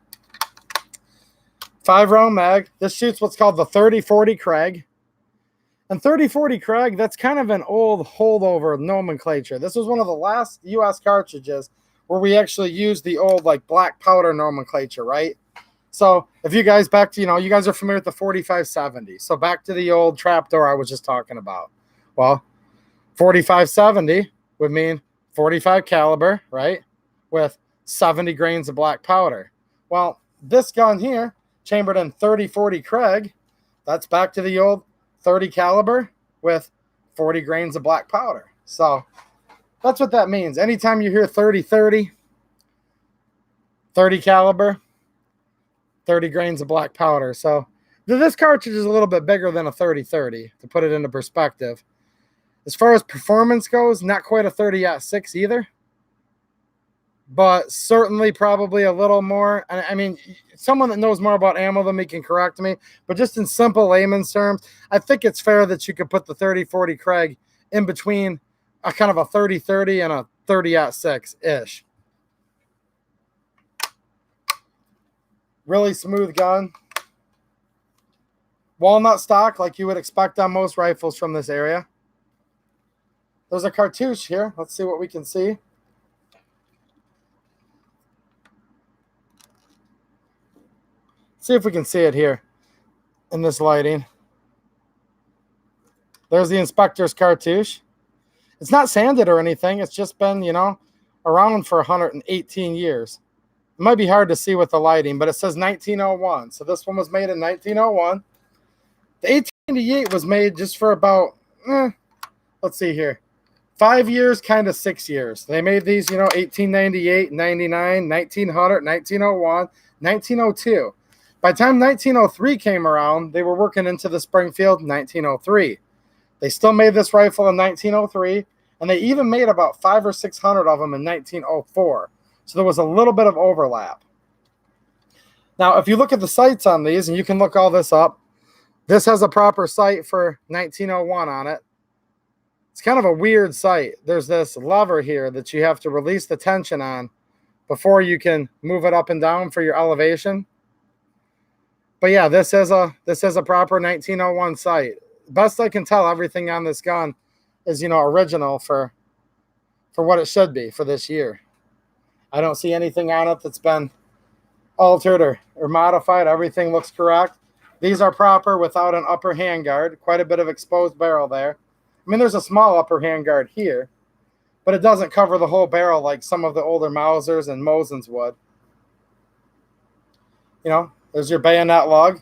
5-round mag. This shoots what's called the 30-40 Krag. And 30-40 Krag, that's kind of an old holdover nomenclature. This was one of the last U.S. cartridges where we actually used the old like black powder nomenclature, right? So if you guys back to, you guys are familiar with the 4570. So back to the old trapdoor I was just talking about. Well, 4570 would mean 45 caliber, right? With 70 grains of black powder. Well, this gun here, chambered in 30-40 Krag, that's back to the old 30 caliber with 40 grains of black powder. So that's what that means. Anytime you hear 30-30, 30 caliber, 30 grains of black powder. So this cartridge is a little bit bigger than a 30-30, to put it into perspective. As far as performance goes, not quite a 30-06 either, but certainly probably a little more. I mean, someone that knows more about ammo than me can correct me, but just in simple layman's terms, I think it's fair that you could put the 30-40 Krag in between a kind of a 30-30 and a 30-06-ish. Really smooth gun. Walnut stock like you would expect on most rifles from this area. There's a cartouche here. Let's see what we can see. See if we can see it here in this lighting. There's the inspector's cartouche. It's not sanded or anything. It's just been, around for 118 years. It might be hard to see with the lighting, but it says 1901. So this one was made in 1901. The 1898 was made just for about, let's see here, 5 years, kind of 6 years. They made these, 1898, 99, 1900, 1901, 1902. By the time 1903 came around, they were working into the Springfield 1903. They still made this rifle in 1903, and they even made about 500 or 600 of them in 1904. So there was a little bit of overlap. Now, if you look at the sights on these, and you can look all this up, this has a proper sight for 1901 on it. It's kind of a weird sight. There's this lever here that you have to release the tension on before you can move it up and down for your elevation. But yeah, this is a proper 1901 sight. Best I can tell, everything on this gun is, original for what it should be for this year. I don't see anything on it that's been altered or modified. Everything looks correct. These are proper without an upper handguard. Quite a bit of exposed barrel there. I mean, there's a small upper handguard here, but it doesn't cover the whole barrel like some of the older Mausers and Mosins would. There's your bayonet lug.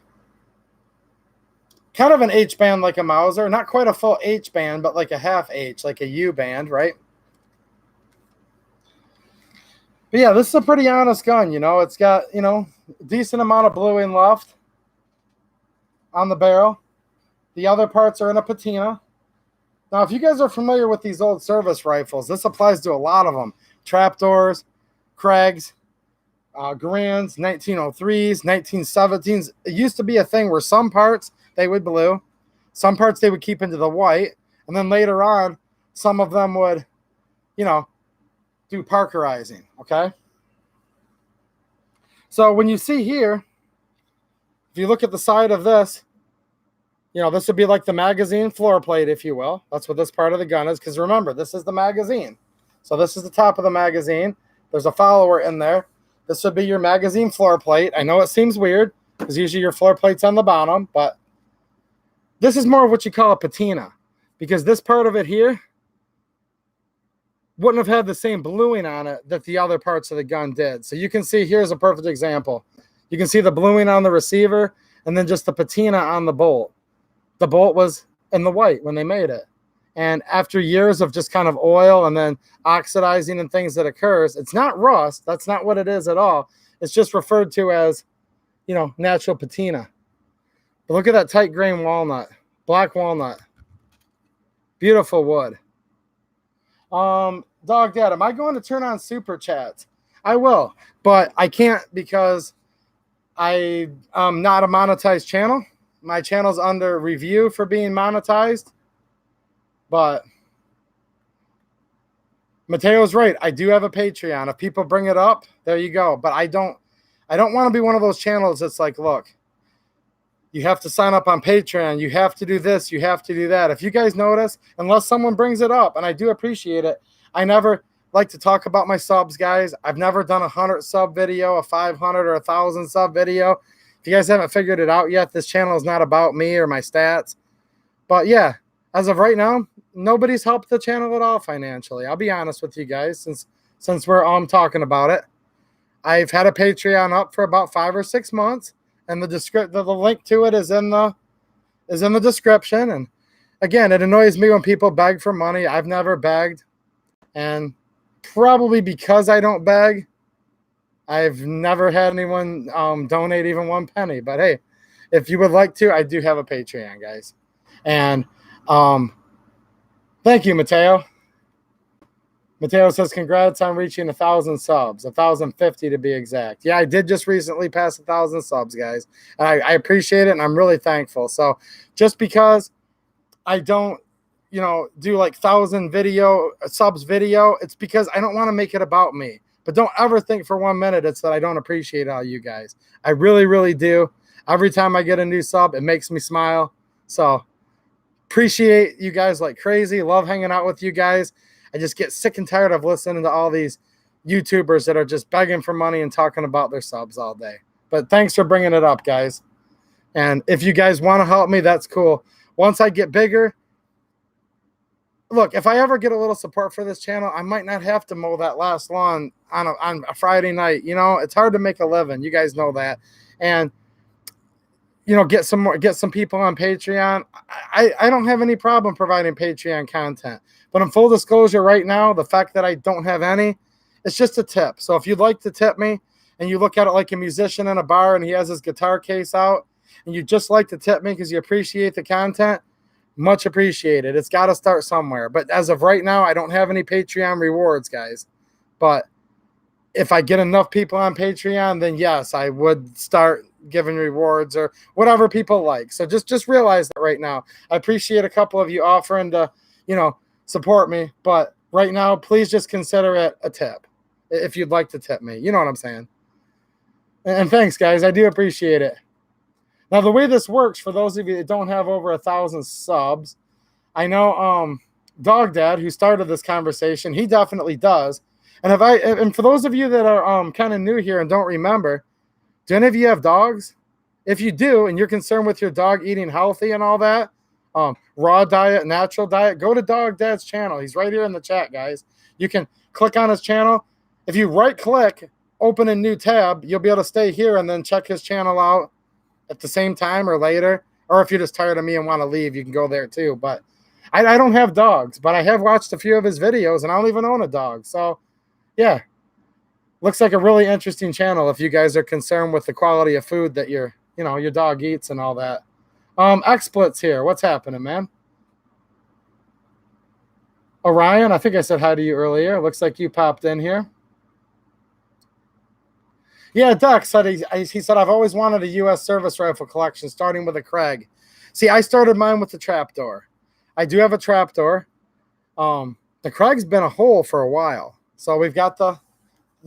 Kind of an H-band like a Mauser. Not quite a full H-band, but like a half H, like a U-band, right? But yeah, this is a pretty honest gun, It's got, a decent amount of bluing left on the barrel. The other parts are in a patina. Now, if you guys are familiar with these old service rifles, this applies to a lot of them. Trapdoors, Krags, Garands, 1903s, 1917s. It used to be a thing where some parts they would blue, some parts they would keep into the white, and then later on, some of them would, you know, do Parkerizing, okay? So when you see here, if you look at the side of this, you know, this would be like the magazine floor plate, if you will. That's what this part of the gun is, because remember, this is the magazine. So this is the top of the magazine. There's a follower in there. This would be your magazine floor plate. I know it seems weird, because usually your floor plate's on the bottom, but this is more of what you call a patina, because this part of it here wouldn't have had the same bluing on it that the other parts of the gun did. So you can see, here's a perfect example. You can see the bluing on the receiver and then just the patina on the bolt. The bolt was in the white when they made it. And after years of just kind of oil and then oxidizing and things that occurs, it's not rust. That's not what it is at all. It's just referred to as, you know, natural patina. But look at that tight grain walnut, black walnut. Beautiful wood. Dog Dad, am I going to turn on super chats? I will, but I can't because I'm not a monetized channel. My channel's under review for being monetized. But Mateo's right. I do have a Patreon. If people bring it up, there you go. But I don't want to be one of those channels that's like, look, you have to sign up on Patreon. You have to do this. You have to do that. If you guys notice, unless someone brings it up, and I do appreciate it, I never like to talk about my subs, guys. I've never done a 100 sub video, a 500 or 1,000 sub video. If you guys haven't figured it out yet, this channel is not about me or my stats. But yeah, as of right now, nobody's helped the channel at all financially. I'll be honest with you guys, since we're talking about it. I've had a Patreon up for about 5 or 6 months, and the link to it is in the description. And again, it annoys me when people beg for money. I've never begged, and probably because I don't beg, I've never had anyone donate even 1 penny. But hey, if you would like to, I do have a Patreon, guys. And thank you, Mateo. Mateo says, congrats on reaching 1,000 subs, 1,050 to be exact. Yeah, I did just recently pass 1,000 subs, guys. And I appreciate it, and I'm really thankful. So just because I don't, you know, do like 1,000 subs video, it's because I don't want to make it about me. But don't ever think for 1 minute it's that I don't appreciate all you guys. I really, really do. Every time I get a new sub, it makes me smile. So appreciate you guys like crazy. Love hanging out with you guys. I just get sick and tired of listening to all these YouTubers that are just begging for money and talking about their subs all day. But thanks for bringing it up, guys. And if you guys want to help me, that's cool. Once I get bigger, look, if I ever get a little support for this channel, I might not have to mow that last lawn on a Friday night. You know, it's hard to make a living. You guys know that. And you know, get some people on Patreon. I don't have any problem providing Patreon content. But in full disclosure right now, the fact that I don't have any, it's just a tip. So if you'd like to tip me and you look at it like a musician in a bar and he has his guitar case out and you just like to tip me because you appreciate the content, much appreciated. It's got to start somewhere. But as of right now, I don't have any Patreon rewards, guys. But if I get enough people on Patreon, then yes, I would start giving rewards or whatever people like. So just realize that right now. I appreciate a couple of you offering to, you know, support me. But right now, please just consider it a tip if you'd like to tip me. You know what I'm saying? And thanks, guys. I do appreciate it. Now, the way this works, for those of you that don't have over 1,000 subs, I know Dog Dad, who started this conversation, he definitely does. And for those of you that are kind of new here and don't remember, do any of you have dogs? If you do, and you're concerned with your dog eating healthy and all that, raw diet, natural diet, go to Dog Dad's channel. He's right here in the chat, guys. You can click on his channel. If you right-click, open a new tab, you'll be able to stay here and then check his channel out at the same time or later. Or if you're just tired of me and want to leave, you can go there too. But I don't have dogs, but I have watched a few of his videos, and I don't even own a dog. So, yeah. Looks like a really interesting channel if you guys are concerned with the quality of food that your dog eats and all that. XSplits here. What's happening, man? Orion, I think I said hi to you earlier. Looks like you popped in here. Yeah, Duck said he said, I've always wanted a U.S. service rifle collection, starting with a Krag. See, I started mine with the trapdoor. I do have a trapdoor. The Krag's been a hole for a while. So we've got the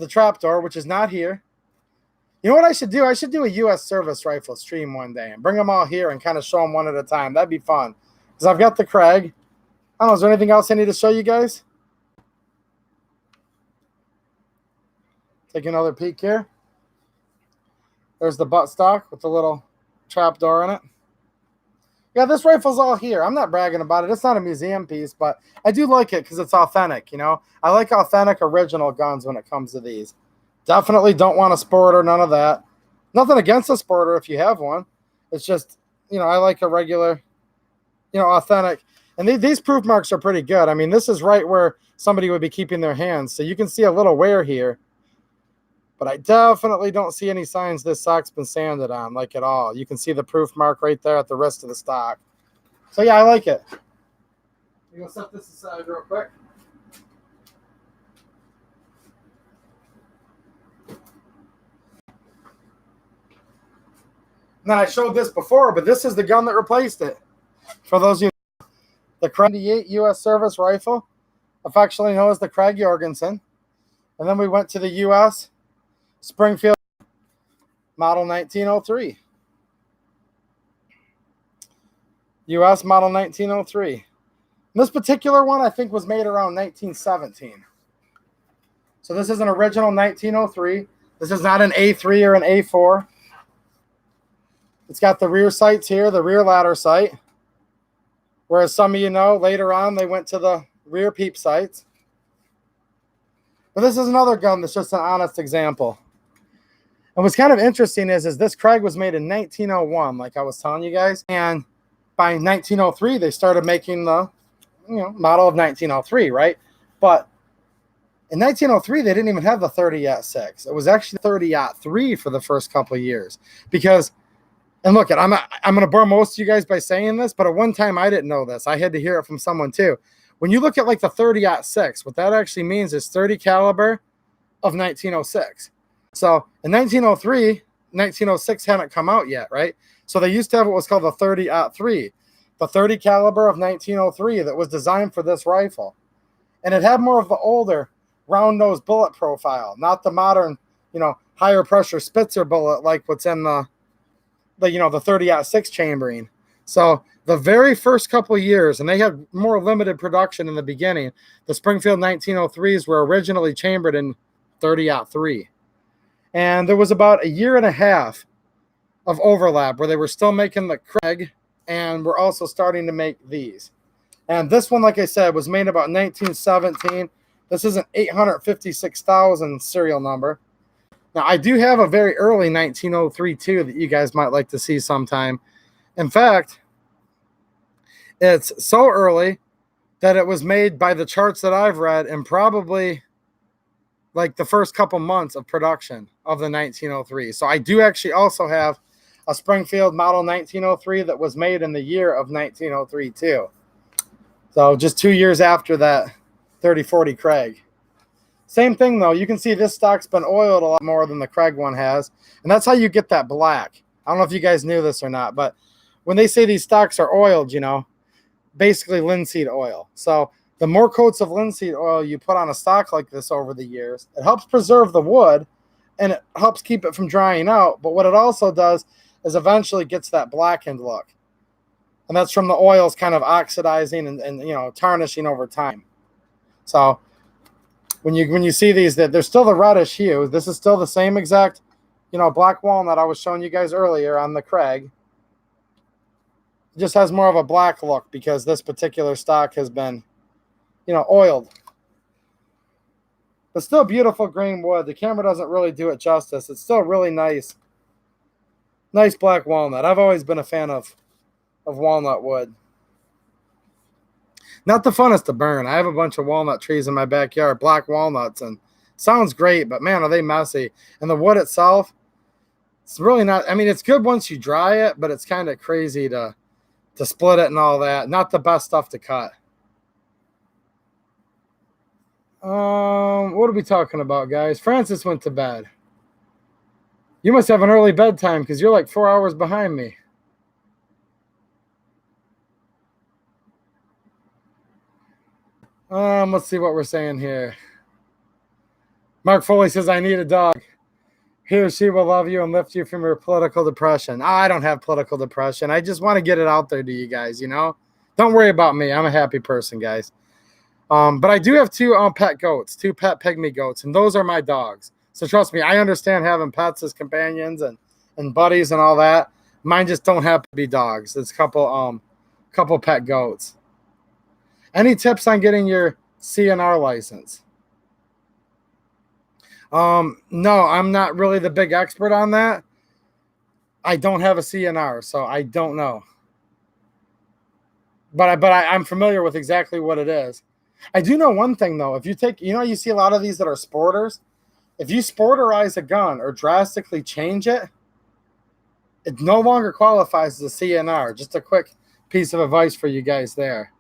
trapdoor, which is not here. You know what I should do? I should do a U.S. service rifle stream one day and bring them all here and kind of show them one at a time. That'd be fun. Because I've got the Krag. I don't know, is there anything else I need to show you guys? Take another peek here. There's the buttstock with the little trapdoor in it. Yeah, this rifle's all here. I'm not bragging about it. It's not a museum piece, but I do like it because it's authentic, you know? I like authentic, original guns when it comes to these. Definitely don't want a sporter, none of that. Nothing against a sporter if you have one. It's just, you know, I like a regular, you know, authentic. And these proof marks are pretty good. I mean, this is right where somebody would be keeping their hands. So you can see a little wear here. But I definitely don't see any signs this stock's been sanded on, like at all. You can see the proof mark right there at the wrist of the stock. So yeah, I like it. I'm going to set this aside real quick. Now, I showed this before, but this is the gun that replaced it. For those of you, the Krag 8 U.S. service rifle, affectionately known as the Krag Jorgensen. And then we went to the U.S. Springfield model 1903. U.S. model 1903. This particular one, I think, was made around 1917. So this is an original 1903. This is not an A3 or an A4. It's got the rear sights here, the rear ladder sight. Whereas some of you know, later on, they went to the rear peep sights. But this is another gun that's just an honest example. And what's kind of interesting is this Krag was made in 1901, like I was telling you guys. And by 1903, they started making the, you know, model of 1903, right? But in 1903, they didn't even have the 30-06. It was actually 30-3 for the first couple of years. Because, and look, I'm going to bore most of you guys by saying this, but at one time I didn't know this. I had to hear it from someone too. When you look at like the 30-06, what that actually means is 30 caliber of 1906. So in 1903, 1906 hadn't come out yet, right? So they used to have what was called the 30-3, the 30 caliber of 1903 that was designed for this rifle. And it had more of the older round nose bullet profile, not the modern, you know, higher pressure Spitzer bullet like what's in the you know, the 30-6 chambering. So the very first couple of years, and they had more limited production in the beginning, the Springfield 1903s were originally chambered in 30-3. And there was about a year and a half of overlap where they were still making the Krag and were also starting to make these. And this one, like I said, was made about 1917. This is an 856,000 serial number. Now, I do have a very early 1903 too that you guys might like to see sometime. In fact, it's so early that it was made by the charts that I've read in probably like the first couple months of production of the 1903. So I do actually also have a Springfield model 1903 that was made in the year of 1903 too. So just 2 years after that 3040 Krag. Same thing though, you can see this stock's been oiled a lot more than the Krag one has. And that's how you get that black. I don't know if you guys knew this or not, but when they say these stocks are oiled, you know, basically linseed oil. So the more coats of linseed oil you put on a stock like this over the years, it helps preserve the wood and it helps keep it from drying out. But what it also does is eventually gets that blackened look. And that's from the oils kind of oxidizing and you know, tarnishing over time. So when you see these, that they're still the reddish hue. This is still the same exact, you know, black walnut I was showing you guys earlier on the Krag. It just has more of a black look because this particular stock has been, you know, oiled. But still beautiful green wood. The camera doesn't really do it justice. It's still really nice. Nice black walnut. I've always been a fan of walnut wood. Not the funnest to burn. I have a bunch of walnut trees in my backyard, black walnuts, and sounds great, but man, are they messy. And the wood itself, it's really not, I mean, it's good once you dry it, but it's kind of crazy to split it and all that. Not the best stuff to cut. What are we talking about, guys? Francis went to bed. You must have an early bedtime because you're like 4 hours behind me. Let's see what we're saying here. Mark Foley says, I need a dog. He or she will love you and lift you from your political depression. I don't have political depression. I just want to get it out there to you guys, you know? Don't worry about me. I'm a happy person, guys. But I do have two pet goats, two pet pygmy goats, and those are my dogs. So trust me, I understand having pets as companions and buddies and all that. Mine just don't have to be dogs. It's a couple pet goats. Any tips on getting your CNR license? No, I'm not really the big expert on that. I don't have a CNR, so I don't know. But I'm familiar with exactly what it is. I do know one thing, though. If you take, you see a lot of these that are sporters. If you sporterize a gun or drastically change it, it no longer qualifies as a CNR. Just a quick piece of advice for you guys there.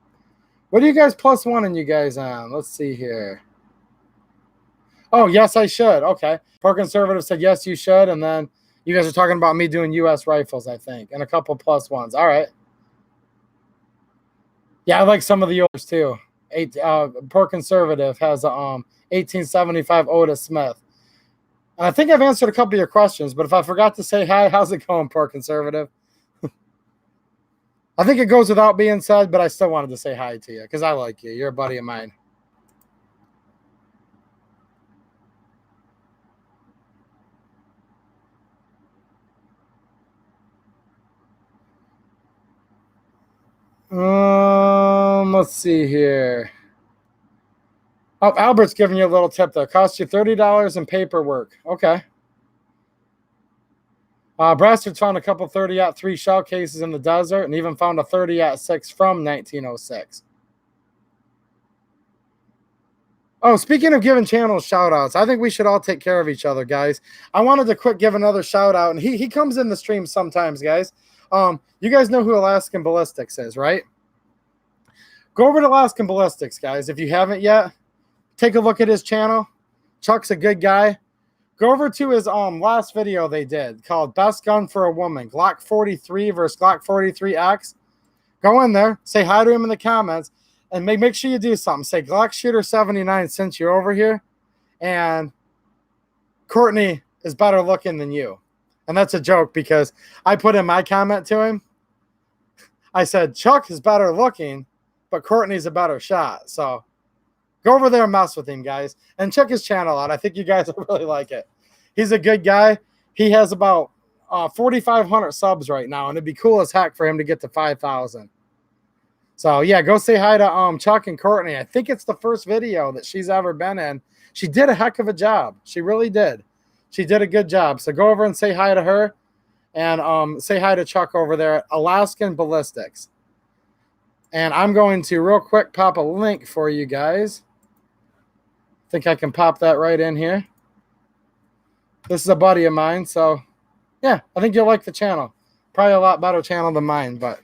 What are you guys +1 and you guys on? Let's see here. Oh, yes, I should. Okay. Poor Conservative said, yes, you should. And then you guys are talking about me doing U.S. rifles, I think, and a couple +1s. All right. Yeah, I like some of the yours, too. Poor Conservative has a 1875 Otis Smith. And I think I've answered a couple of your questions, but if I forgot to say hi, how's it going, Poor Conservative? I think it goes without being said, but I still wanted to say hi to you because I like you. You're a buddy of mine. Let's see here. Oh, Albert's giving you a little tip there. Cost you $30 in paperwork. Okay. Brastard found a couple 30-03 shell cases in the desert and even found a 30-06 from 1906. Oh, speaking of giving channels shout-outs, I think we should all take care of each other, guys. I wanted to quick give another shout-out, and he comes in the stream sometimes, guys. You guys know who Alaskan Ballistics is, right? Go over to Alaskan Ballistics, guys. If you haven't yet, take a look at his channel. Chuck's a good guy. Go over to his last video they did called Best Gun for a Woman, Glock 43 versus Glock 43X. Go in there, say hi to him in the comments, and make sure you do something. Say Glock Shooter 79 sent you over here, and Courtney is better looking than you. And that's a joke because I put in my comment to him. I said, Chuck is better looking, but Courtney's a better shot. So go over there and mess with him, guys. And check his channel out. I think you guys will really like it. He's a good guy. He has about 4,500 subs right now, and it'd be cool as heck for him to get to 5,000. So, yeah, go say hi to Chuck and Courtney. I think it's the first video that she's ever been in. She did a heck of a job. She really did. She did a good job. So go over and say hi to her, and say hi to Chuck over there at Alaskan Ballistics. And I'm going to real quick pop a link for you guys. I think I can pop that right in here. This is a buddy of mine, so yeah, I think you'll like the channel. Probably a lot better channel than mine, but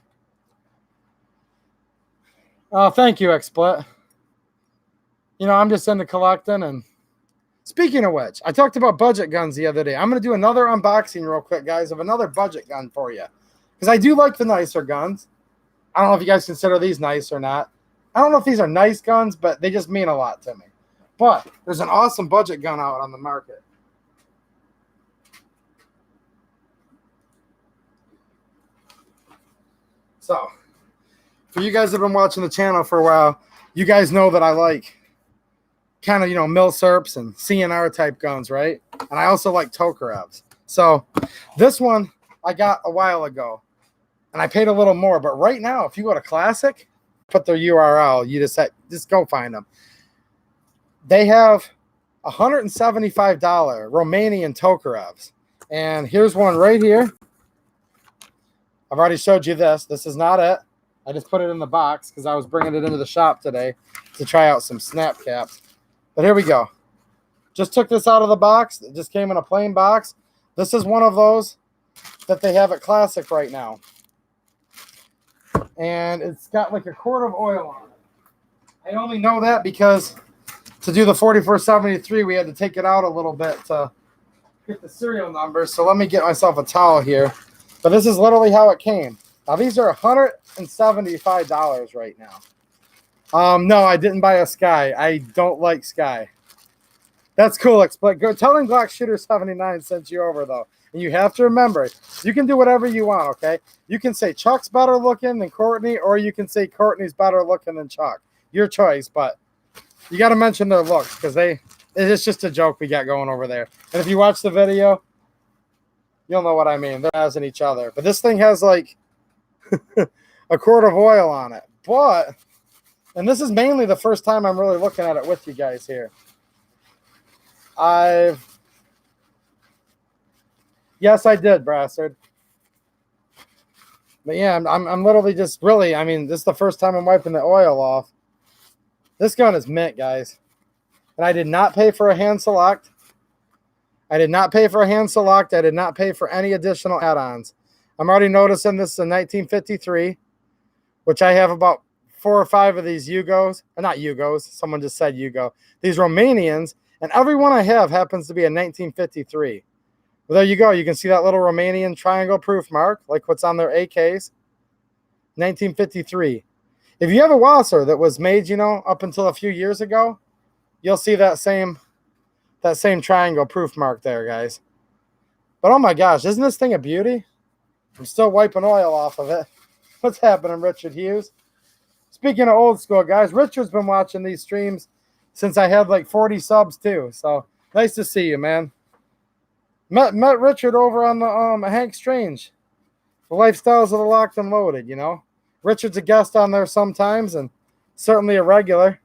thank you, XSplit. I'm just into collecting. And speaking of which, I talked about budget guns the other day. I'm going to do another unboxing real quick, guys, of another budget gun for you. Because I do like the nicer guns. I don't know if you guys consider these nice or not. I don't know if these are nice guns, but they just mean a lot to me. But there's an awesome budget gun out on the market. So, for you guys that have been watching the channel for a while, you guys know that I like kind of, Milsurps and CNR type guns, right? And I also like Tokarevs. So, this one I got a while ago. And I paid a little more, but right now, if you go to Classic, put their URL, you just go find them. They have $175 Romanian Tokarevs. And here's one right here. I've already showed you this. This is not it. I just put it in the box because I was bringing it into the shop today to try out some snap caps. But here we go. Just took this out of the box. It just came in a plain box. This is one of those that they have at Classic right now. And it's got like a quart of oil on it. I only know that because to do the 4473, we had to take it out a little bit to get the serial number. So let me get myself a towel here. But this is literally how it came. Now, these are $175 right now. No, I didn't buy a Sky. I don't like Sky. That's cool. Go telling Glock Shooter 79 sent you over though. And you have to remember, you can do whatever you want, okay? You can say Chuck's better looking than Courtney, or you can say Courtney's better looking than Chuck. Your choice, but you got to mention their looks because it's just a joke we got going over there. And if you watch the video, you'll know what I mean. They're as in each other. But this thing has like a quart of oil on it. But, and this is mainly the first time I'm really looking at it with you guys here. Yes, I did, Brassard. But yeah, I'm literally just really, I mean, this is the first time I'm wiping the oil off. This gun is mint, guys. And I did not pay for a hand select. I did not pay for a hand select. I did not pay for any additional add-ons. I'm already noticing this is a 1953, which I have about 4 or 5 of these Yugos. Not Yugos. Someone just said Yugo. These Romanians. And every one I have happens to be a 1953. Well, there you go. You can see that little Romanian triangle proof mark, like what's on their AKs. 1953. If you have a Wasser that was made, you know, up until a few years ago, you'll see that same triangle proof mark there, guys. But oh my gosh, isn't this thing a beauty? I'm still wiping oil off of it. What's happening, Richard Hughes? Speaking of old school, guys, Richard's been watching these streams since I had like 40 subs too. So nice to see you, man. Met Richard over on the Hank Strange, the Lifestyles of the Locked and Loaded, you know. Richard's a guest on there sometimes and certainly a regular.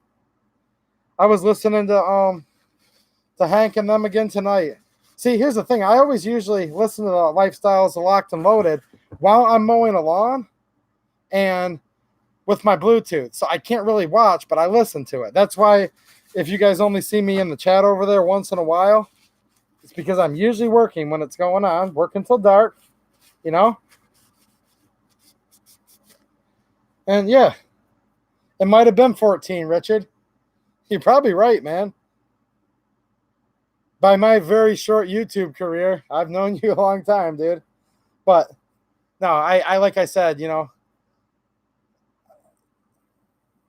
I was listening to Hank and them again tonight. See, here's the thing. I always usually listen to the Lifestyles of the Locked and Loaded while I'm mowing a lawn and with my Bluetooth. So I can't really watch, but I listen to it. That's why if you guys only see me in the chat over there once in a while, it's because I'm usually working when it's going on, working till dark, you know? And yeah, it might have been 14, Richard. You're probably right, man. By my very short YouTube career, I've known you a long time, dude. But no, I like I said, you know,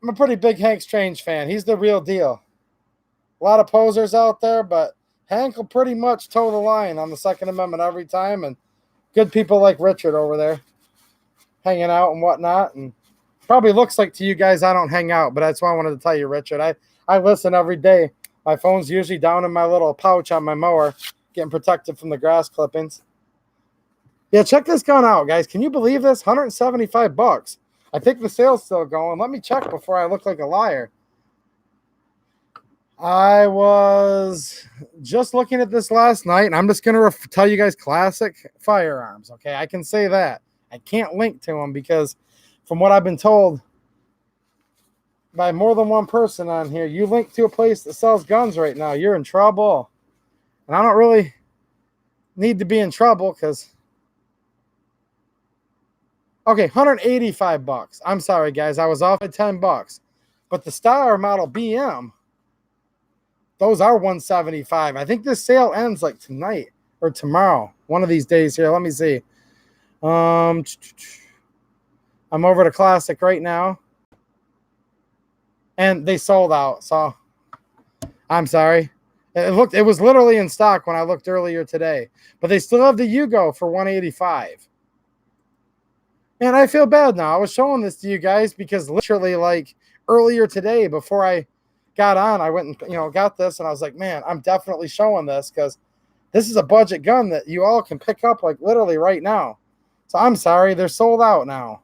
I'm a pretty big Hank Strange fan. He's the real deal. A lot of posers out there, but Hank will pretty much toe the line on the Second Amendment every time. And good people like Richard over there hanging out and whatnot. And probably looks like to you guys I don't hang out, but that's why I wanted to tell you, Richard. I listen every day. My phone's usually down in my little pouch on my mower, getting protected from the grass clippings. Yeah, check this gun out, guys. Can you believe this? $175. I think the sale's still going. Let me check before I look like a liar. I was just looking at this last night, and I'm just going to tell you guys classic firearms, okay? I can say that. I can't link to them because from what I've been told by more than one person on here, you link to a place that sells guns right now, you're in trouble. And I don't really need to be in trouble because... Okay, $185. I'm sorry, guys. I was off at $10. But the Star Model BM, those are $175. I think this sale ends like tonight or tomorrow. One of these days here. Let me see. I'm over to Classic right now. And they sold out. So I'm sorry. It was literally in stock when I looked earlier today. But they still have the Yugo for $185. Man, I feel bad now. I was showing this to you guys because literally like earlier today before I got on, I went and, you know, got this and I was like, man, I'm definitely showing this because this is a budget gun that you all can pick up like literally right now. So I'm sorry, they're sold out now.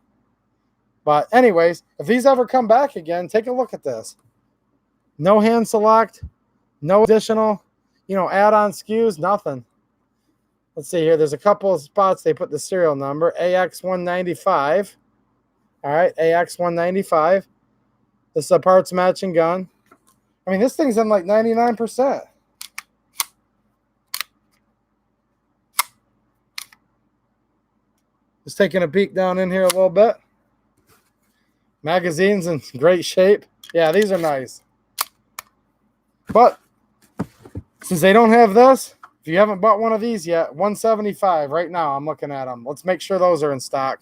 But anyways, if these ever come back again, take a look at this. No hand select, no additional, you know, add-on SKUs, nothing. Let's see here. There's a couple of spots they put the serial number. AX195. All right, AX195. This is a parts matching gun. I mean, this thing's in like 99%. Just taking a peek down in here a little bit. Magazines in great shape. Yeah, these are nice. But since they don't have this, if you haven't bought one of these yet, $175 right now. I'm looking at them. Let's make sure those are in stock.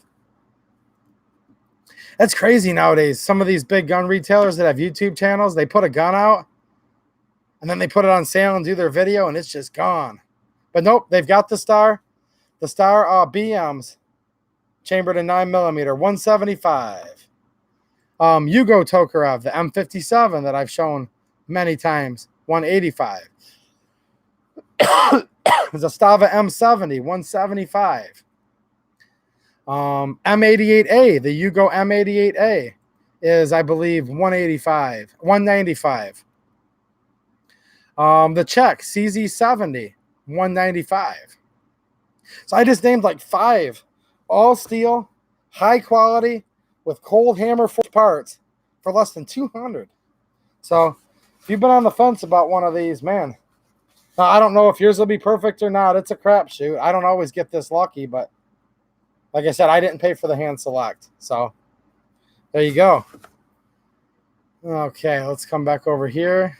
That's crazy nowadays. Some of these big gun retailers that have YouTube channels, they put a gun out and then they put it on sale and do their video and it's just gone. But nope, they've got the Star BMs chambered in 9mm, 175. Yugo Tokarev, the M57 that I've shown many times, 185. Zastava M70, 175. M88A, the Yugo M88A is, I believe, 185, 195. The Czech CZ70, 195. So I just named like 5 all steel, high quality, with cold hammer forged parts for less than 200. So if you've been on the fence about one of these, man, now, I don't know if yours will be perfect or not. It's a crapshoot. I don't always get this lucky, but like I said, I didn't pay for the hand select. So there you go. Okay, let's come back over here.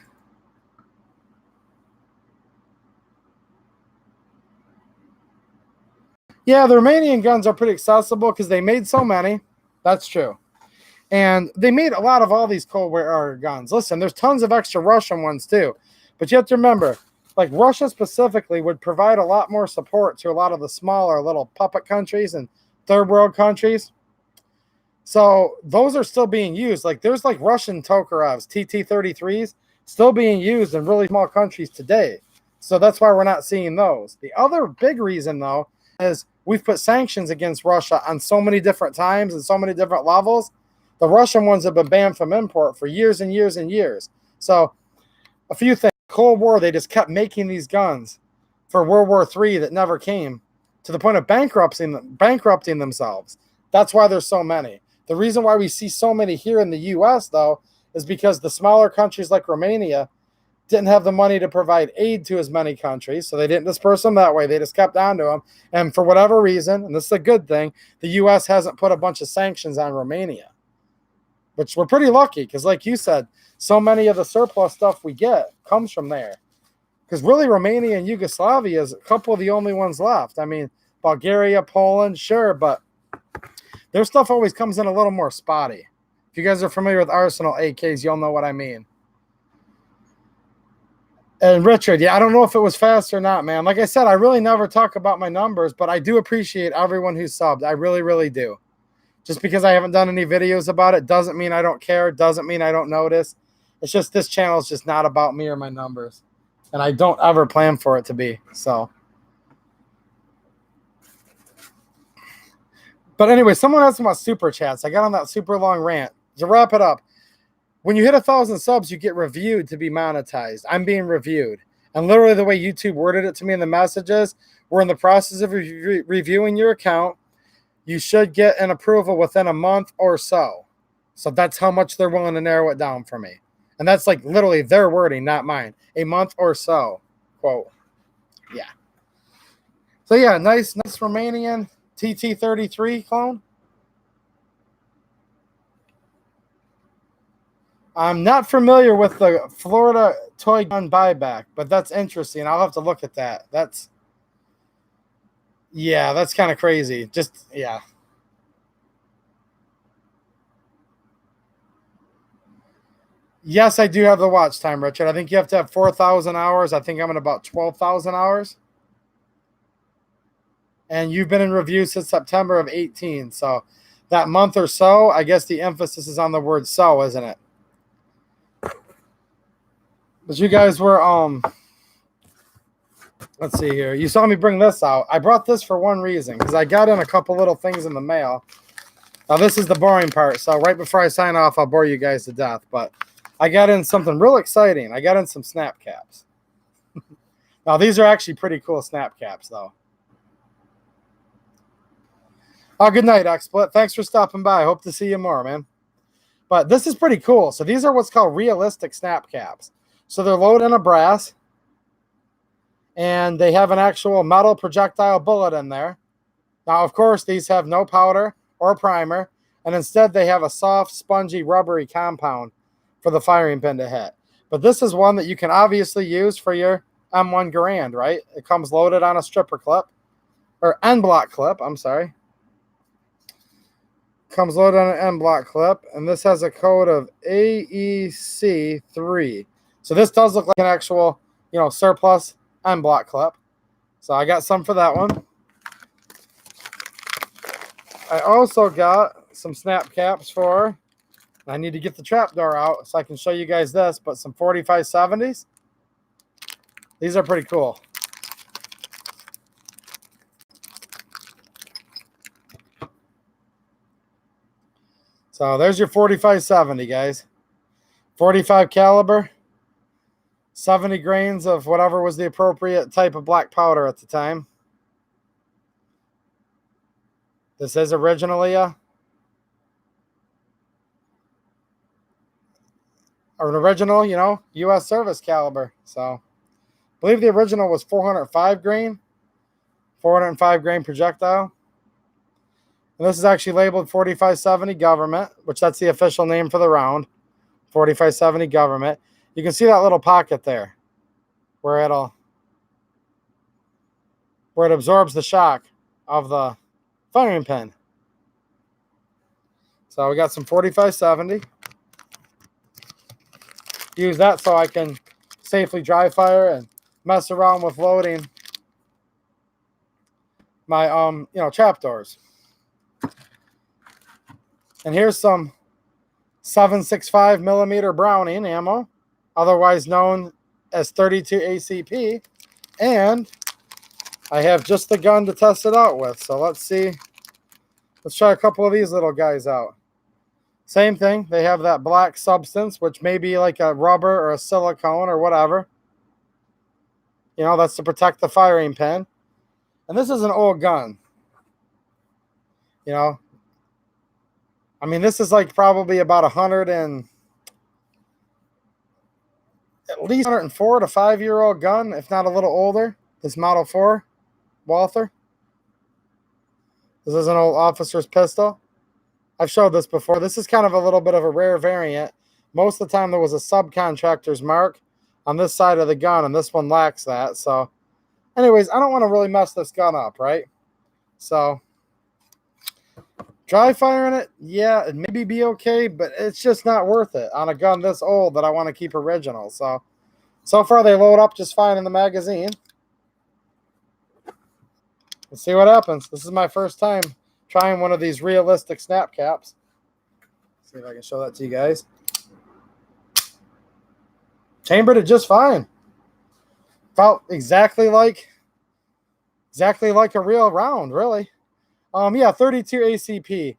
Yeah, the Romanian guns are pretty accessible because they made so many. That's true. And they made a lot of all these Cold War guns. Listen, there's tons of extra Russian ones too. But you have to remember, like Russia specifically would provide a lot more support to a lot of the smaller little puppet countries and third world countries. So those are still being used. Like there's like Russian Tokarevs, TT-33s, still being used in really small countries today. So that's why we're not seeing those. The other big reason, though, is we've put sanctions against Russia on so many different times and so many different levels. The Russian ones have been banned from import for years and years and years. So a few things. Cold War, they just kept making these guns for World War III that never came, to the point of bankrupting themselves. That's why there's so many. The reason why we see so many here in the U.S., though, is because the smaller countries like Romania didn't have the money to provide aid to as many countries, so they didn't disperse them that way. They just kept on to them. And for whatever reason, and this is a good thing, the U.S. hasn't put a bunch of sanctions on Romania, which we're pretty lucky because, like you said, so many of the surplus stuff we get comes from there. Because really, Romania and Yugoslavia is a couple of the only ones left. I mean, Bulgaria, Poland, sure, but their stuff always comes in a little more spotty. If you guys are familiar with Arsenal AKs, you'll know what I mean. And Richard, yeah, I don't know if it was fast or not, man. Like I said, I really never talk about my numbers, but I do appreciate everyone who subbed. I really, really do. Just because I haven't done any videos about it doesn't mean I don't care. Doesn't mean I don't notice. It's just this channel is just not about me or my numbers. And I don't ever plan for it to be. So. But anyway, someone asked me about super chats. I got on that super long rant. To wrap it up, when you hit 1,000 subs, you get reviewed to be monetized. I'm being reviewed. And literally the way YouTube worded it to me in the messages, we're in the process of reviewing your account. You should get an approval within a month or so. So that's how much they're willing to narrow it down for me. And that's like literally their wording, not mine. A month or so, quote. Yeah. So yeah, nice Romanian TT-33 clone. I'm not familiar with the Florida toy gun buyback, but that's interesting. I'll have to look at that. That's kind of crazy. Just, yeah. Yes, I do have the watch time, Richard. I think you have to have 4,000 hours. I think I'm at about 12,000 hours. And you've been in review since September of 18. So that month or so, I guess the emphasis is on the word so, isn't it? But you guys were, let's see here. You saw me bring this out. I brought this for one reason, because I got in a couple little things in the mail. Now, this is the boring part. So right before I sign off, I'll bore you guys to death. But I got in something real exciting. I got in some snap caps. Now, these are actually pretty cool snap caps, though. Oh, good night, XSplit. Thanks for stopping by. Hope to see you more, man. But this is pretty cool. So these are what's called realistic snap caps. So they're loaded in a brass. And they have an actual metal projectile bullet in there. Now, of course, these have no powder or primer. And instead, they have a soft, spongy, rubbery compound for the firing pin to hit. But this is one that you can obviously use for your M1 Garand, right? It comes loaded on a stripper clip. Or end block clip, I'm sorry. Comes loaded on an M block clip, and this has a code of AEC3. So this does look like an actual, surplus M block clip. So I got some for that one. I also got some snap caps for, I need to get the trapdoor out so I can show you guys this, but some 4570s. These are pretty cool. So there's your 4570, guys. 45 caliber, 70 grains of whatever was the appropriate type of black powder at the time. This is originally an original, U.S. service caliber. So I believe the original was 405 grain, 405 grain projectile. And this is actually labeled 4570 government, which that's the official name for the round. 4570 government. You can see that little pocket there where it absorbs the shock of the firing pin. So we got some 4570. Use that so I can safely dry fire and mess around with loading my trapdoors. And here's some 7.65 millimeter Browning ammo, otherwise known as 32 ACP, and I have just the gun to test it out with. So let's see. Let's try a couple of these little guys out. Same thing. They have that black substance, which may be like a rubber or a silicone or whatever. That's to protect the firing pin. And this is an old gun. This is like probably about 100 and at least 104 to 5-year-old gun, if not a little older. This Model 4 Walther. This is an old officer's pistol. I've showed this before. This is kind of a little bit of a rare variant. Most of the time there was a subcontractor's mark on this side of the gun, and this one lacks that. So anyways, I don't want to really mess this gun up, right? So dry firing it, yeah, it maybe be okay, but it's just not worth it on a gun this old that I want to keep original. So far they load up just fine in the magazine. Let's see what happens. This is my first time trying one of these realistic snap caps. See if I can show that to you guys. Chambered it just fine. Felt exactly like a real round, really. Yeah, 32 ACP.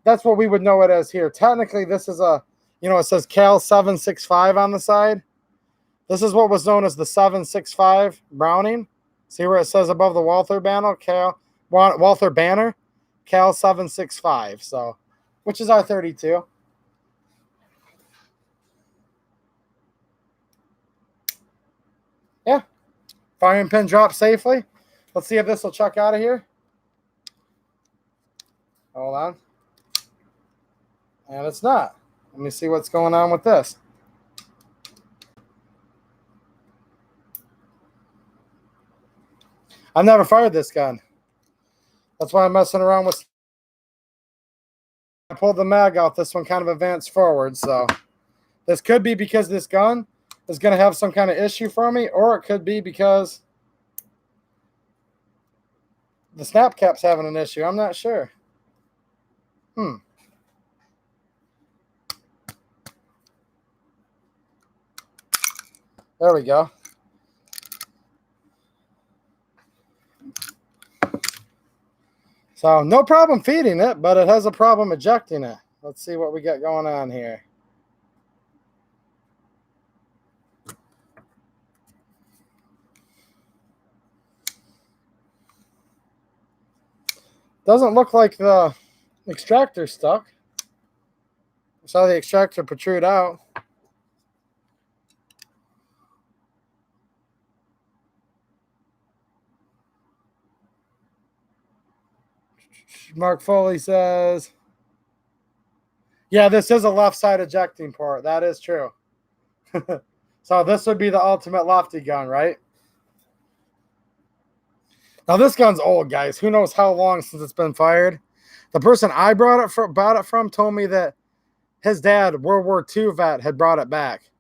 That's what we would know it as here. Technically, this is it says Cal 765 on the side. This is what was known as the 765 Browning. See where it says above the Walther banner, Walther banner, Cal 765. So, which is our 32. Yeah, firing pin dropped safely. Let's see if this will chuck out of here. Hold on. And it's not. Let me see what's going on with this. I've never fired this gun. That's why I'm messing around with. I pulled the mag out. This one kind of advanced forward. So this could be because this gun is going to have some kind of issue for me, or it could be because the snap cap's having an issue. I'm not sure. There we go. So no problem feeding it, but it has a problem ejecting it. Let's see what we got going on here. Doesn't look like the extractor stuck. I saw the extractor protrude out. Mark Foley says, yeah, this is a left side ejecting port. That is true. So this would be the ultimate lefty gun, right? Now this gun's old, guys. Who knows how long since it's been fired? The person I bought it from told me that his dad, World War II vet, had brought it back.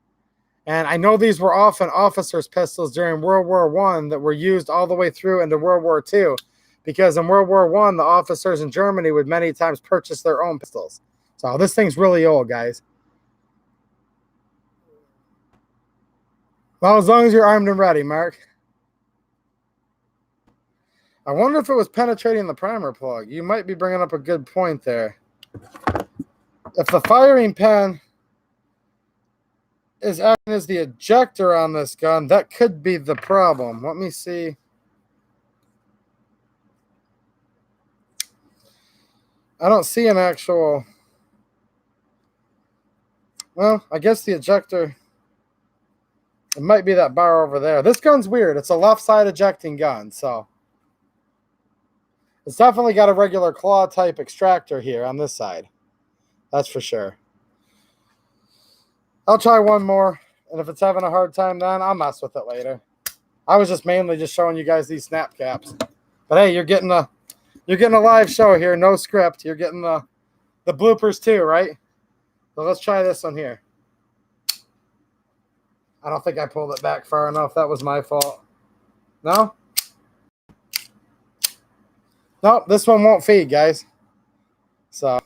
And I know these were often officers' pistols during World War I that were used all the way through into World War II. Because in World War I, the officers in Germany would many times purchase their own pistols. So this thing's really old, guys. Well, as long as you're armed and ready, Mark. I wonder if it was penetrating the primer plug. You might be bringing up a good point there. If the firing pin is acting as the ejector on this gun, that could be the problem. Let me see. I don't see an actual... Well, I guess the ejector... It might be that bar over there. This gun's weird. It's a left side ejecting gun, so... It's definitely got a regular claw type extractor here on this side. That's for sure. I'll try one more, and if it's having a hard time then, I'll mess with it later. I was just mainly just showing you guys these snap caps. But hey, you're getting a live show here, no script. You're getting the bloopers too, right? So let's try this one here. I don't think I pulled it back far enough. That was my fault. No? Nope, this one won't feed, guys. So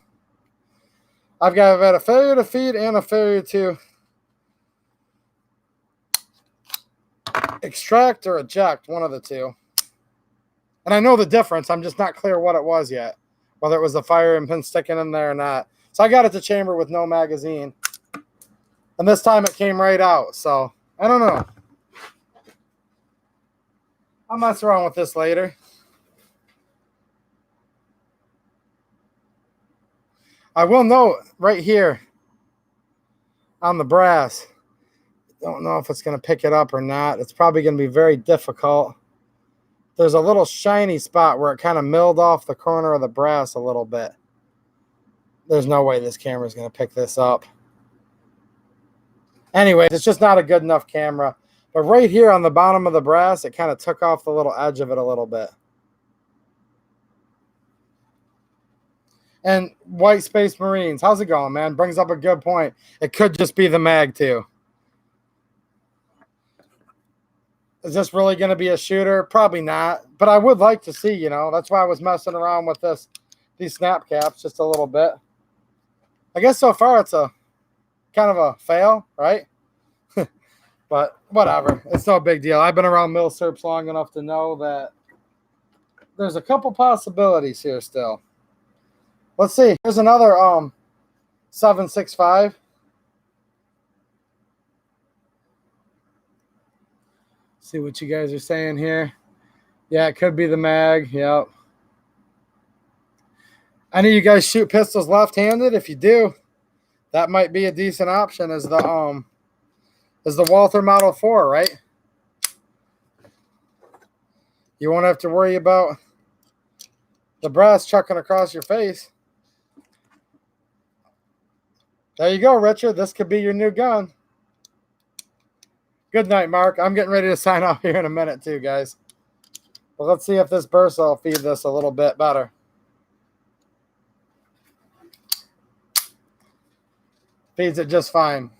I've had a failure to feed and a failure to extract or eject, one of the two. And I know the difference. I'm just not clear what it was yet, whether it was the firing pin sticking in there or not. So I got it to chamber with no magazine. And this time it came right out. So I don't know. I'll mess around with this later. I will note right here on the brass, don't know if it's going to pick it up or not. It's probably going to be very difficult. There's a little shiny spot where it kind of milled off the corner of the brass a little bit. There's no way this camera is going to pick this up. Anyway, it's just not a good enough camera. But right here on the bottom of the brass, it kind of took off the little edge of it a little bit. And White Space Marines, how's it going, man? Brings up a good point. It could just be the mag, too. Is this really going to be a shooter? Probably not. But I would like to see, you know. That's why I was messing around with these snap caps just a little bit. I guess so far it's a kind of a fail, right? But whatever. It's no big deal. I've been around milsurps long enough to know that there's a couple possibilities here still. Let's see. Here's another 765. See what you guys are saying here. Yeah, it could be the mag. Yep. I know you guys shoot pistols left-handed. If you do, that might be a decent option as the Walther Model 4, right? You won't have to worry about the brass chucking across your face. There you go, Richard. This could be your new gun. Good night, Mark. I'm getting ready to sign off here in a minute too, guys. But let's see if this burst will feed this a little bit better. Feeds it just fine.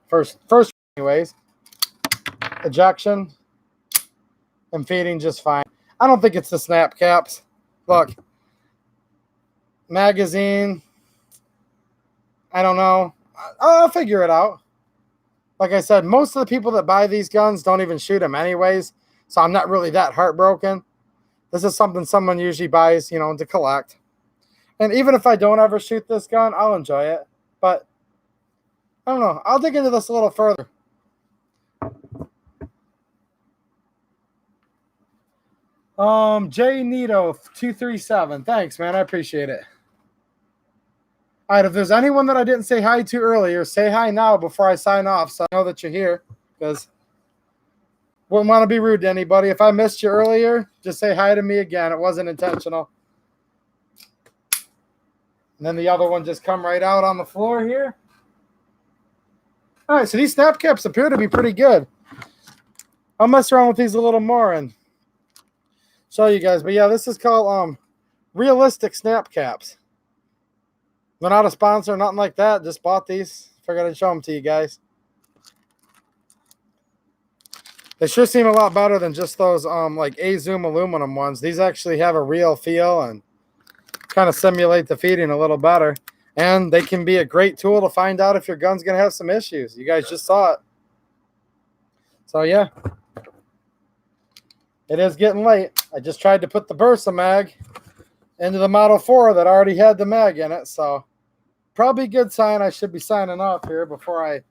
First anyways. Ejection and feeding just fine. I don't think it's the snap caps. Look. Magazine. I don't know. I'll figure it out. Like I said, most of the people that buy these guns don't even shoot them anyways, so I'm not really that heartbroken. This is something someone usually buys, you know, to collect. And even if I don't ever shoot this gun, I'll enjoy it. But, I don't know. I'll dig into this a little further. J Nito 237. Thanks, man. I appreciate it. All right, if there's anyone that I didn't say hi to earlier, say hi now before I sign off so I know that you're here, because wouldn't want to be rude to anybody. If I missed you earlier, just say hi to me again. It wasn't intentional. And then the other one just come right out on the floor here. All right, so these snap caps appear to be pretty good. I'll mess around with these a little more and show you guys. But yeah, this is called realistic snap caps. They're not a sponsor, nothing like that. Just bought these. Figured I'd show them to you guys. They sure seem a lot better than just those like A-Zoom aluminum ones. These actually have a real feel and kind of simulate the feeding a little better. And they can be a great tool to find out if your gun's going to have some issues. You guys just saw it. So, yeah. It is getting late. I just tried to put the Bursa mag into the Model 4 that already had the mag in it. So, probably a good sign I should be signing off here before I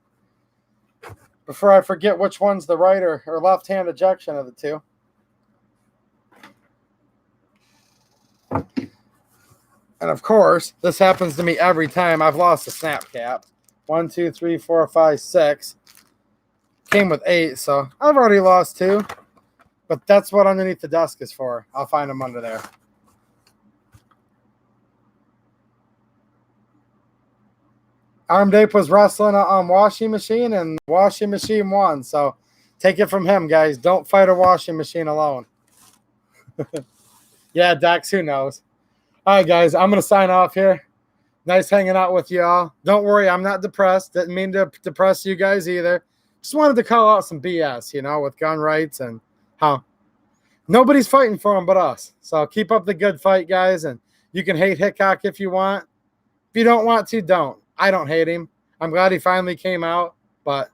forget which one's the right or left-hand ejection of the two. And of course, this happens to me every time I've lost a snap cap. 1, 2, 3, 4, 5, 6. Came with 8, so I've already lost 2. But that's what underneath the desk is for. I'll find them under there. Armed Ape was wrestling on washing machine, and washing machine won. So take it from him, guys. Don't fight a washing machine alone. Yeah, Dax, who knows? All right, guys, I'm going to sign off here. Nice hanging out with y'all. Don't worry, I'm not depressed. Didn't mean to depress you guys either. Just wanted to call out some BS, you know, with gun rights and how nobody's fighting for them but us. So keep up the good fight, guys, and you can hate Hickock if you want. If you don't want to, don't. I don't hate him. I'm glad he finally came out, but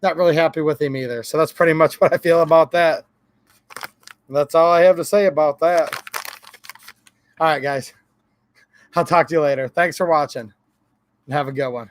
not really happy with him either. So that's pretty much what I feel about that. And that's all I have to say about that. All right, guys. I'll talk to you later. Thanks for watching, and have a good one.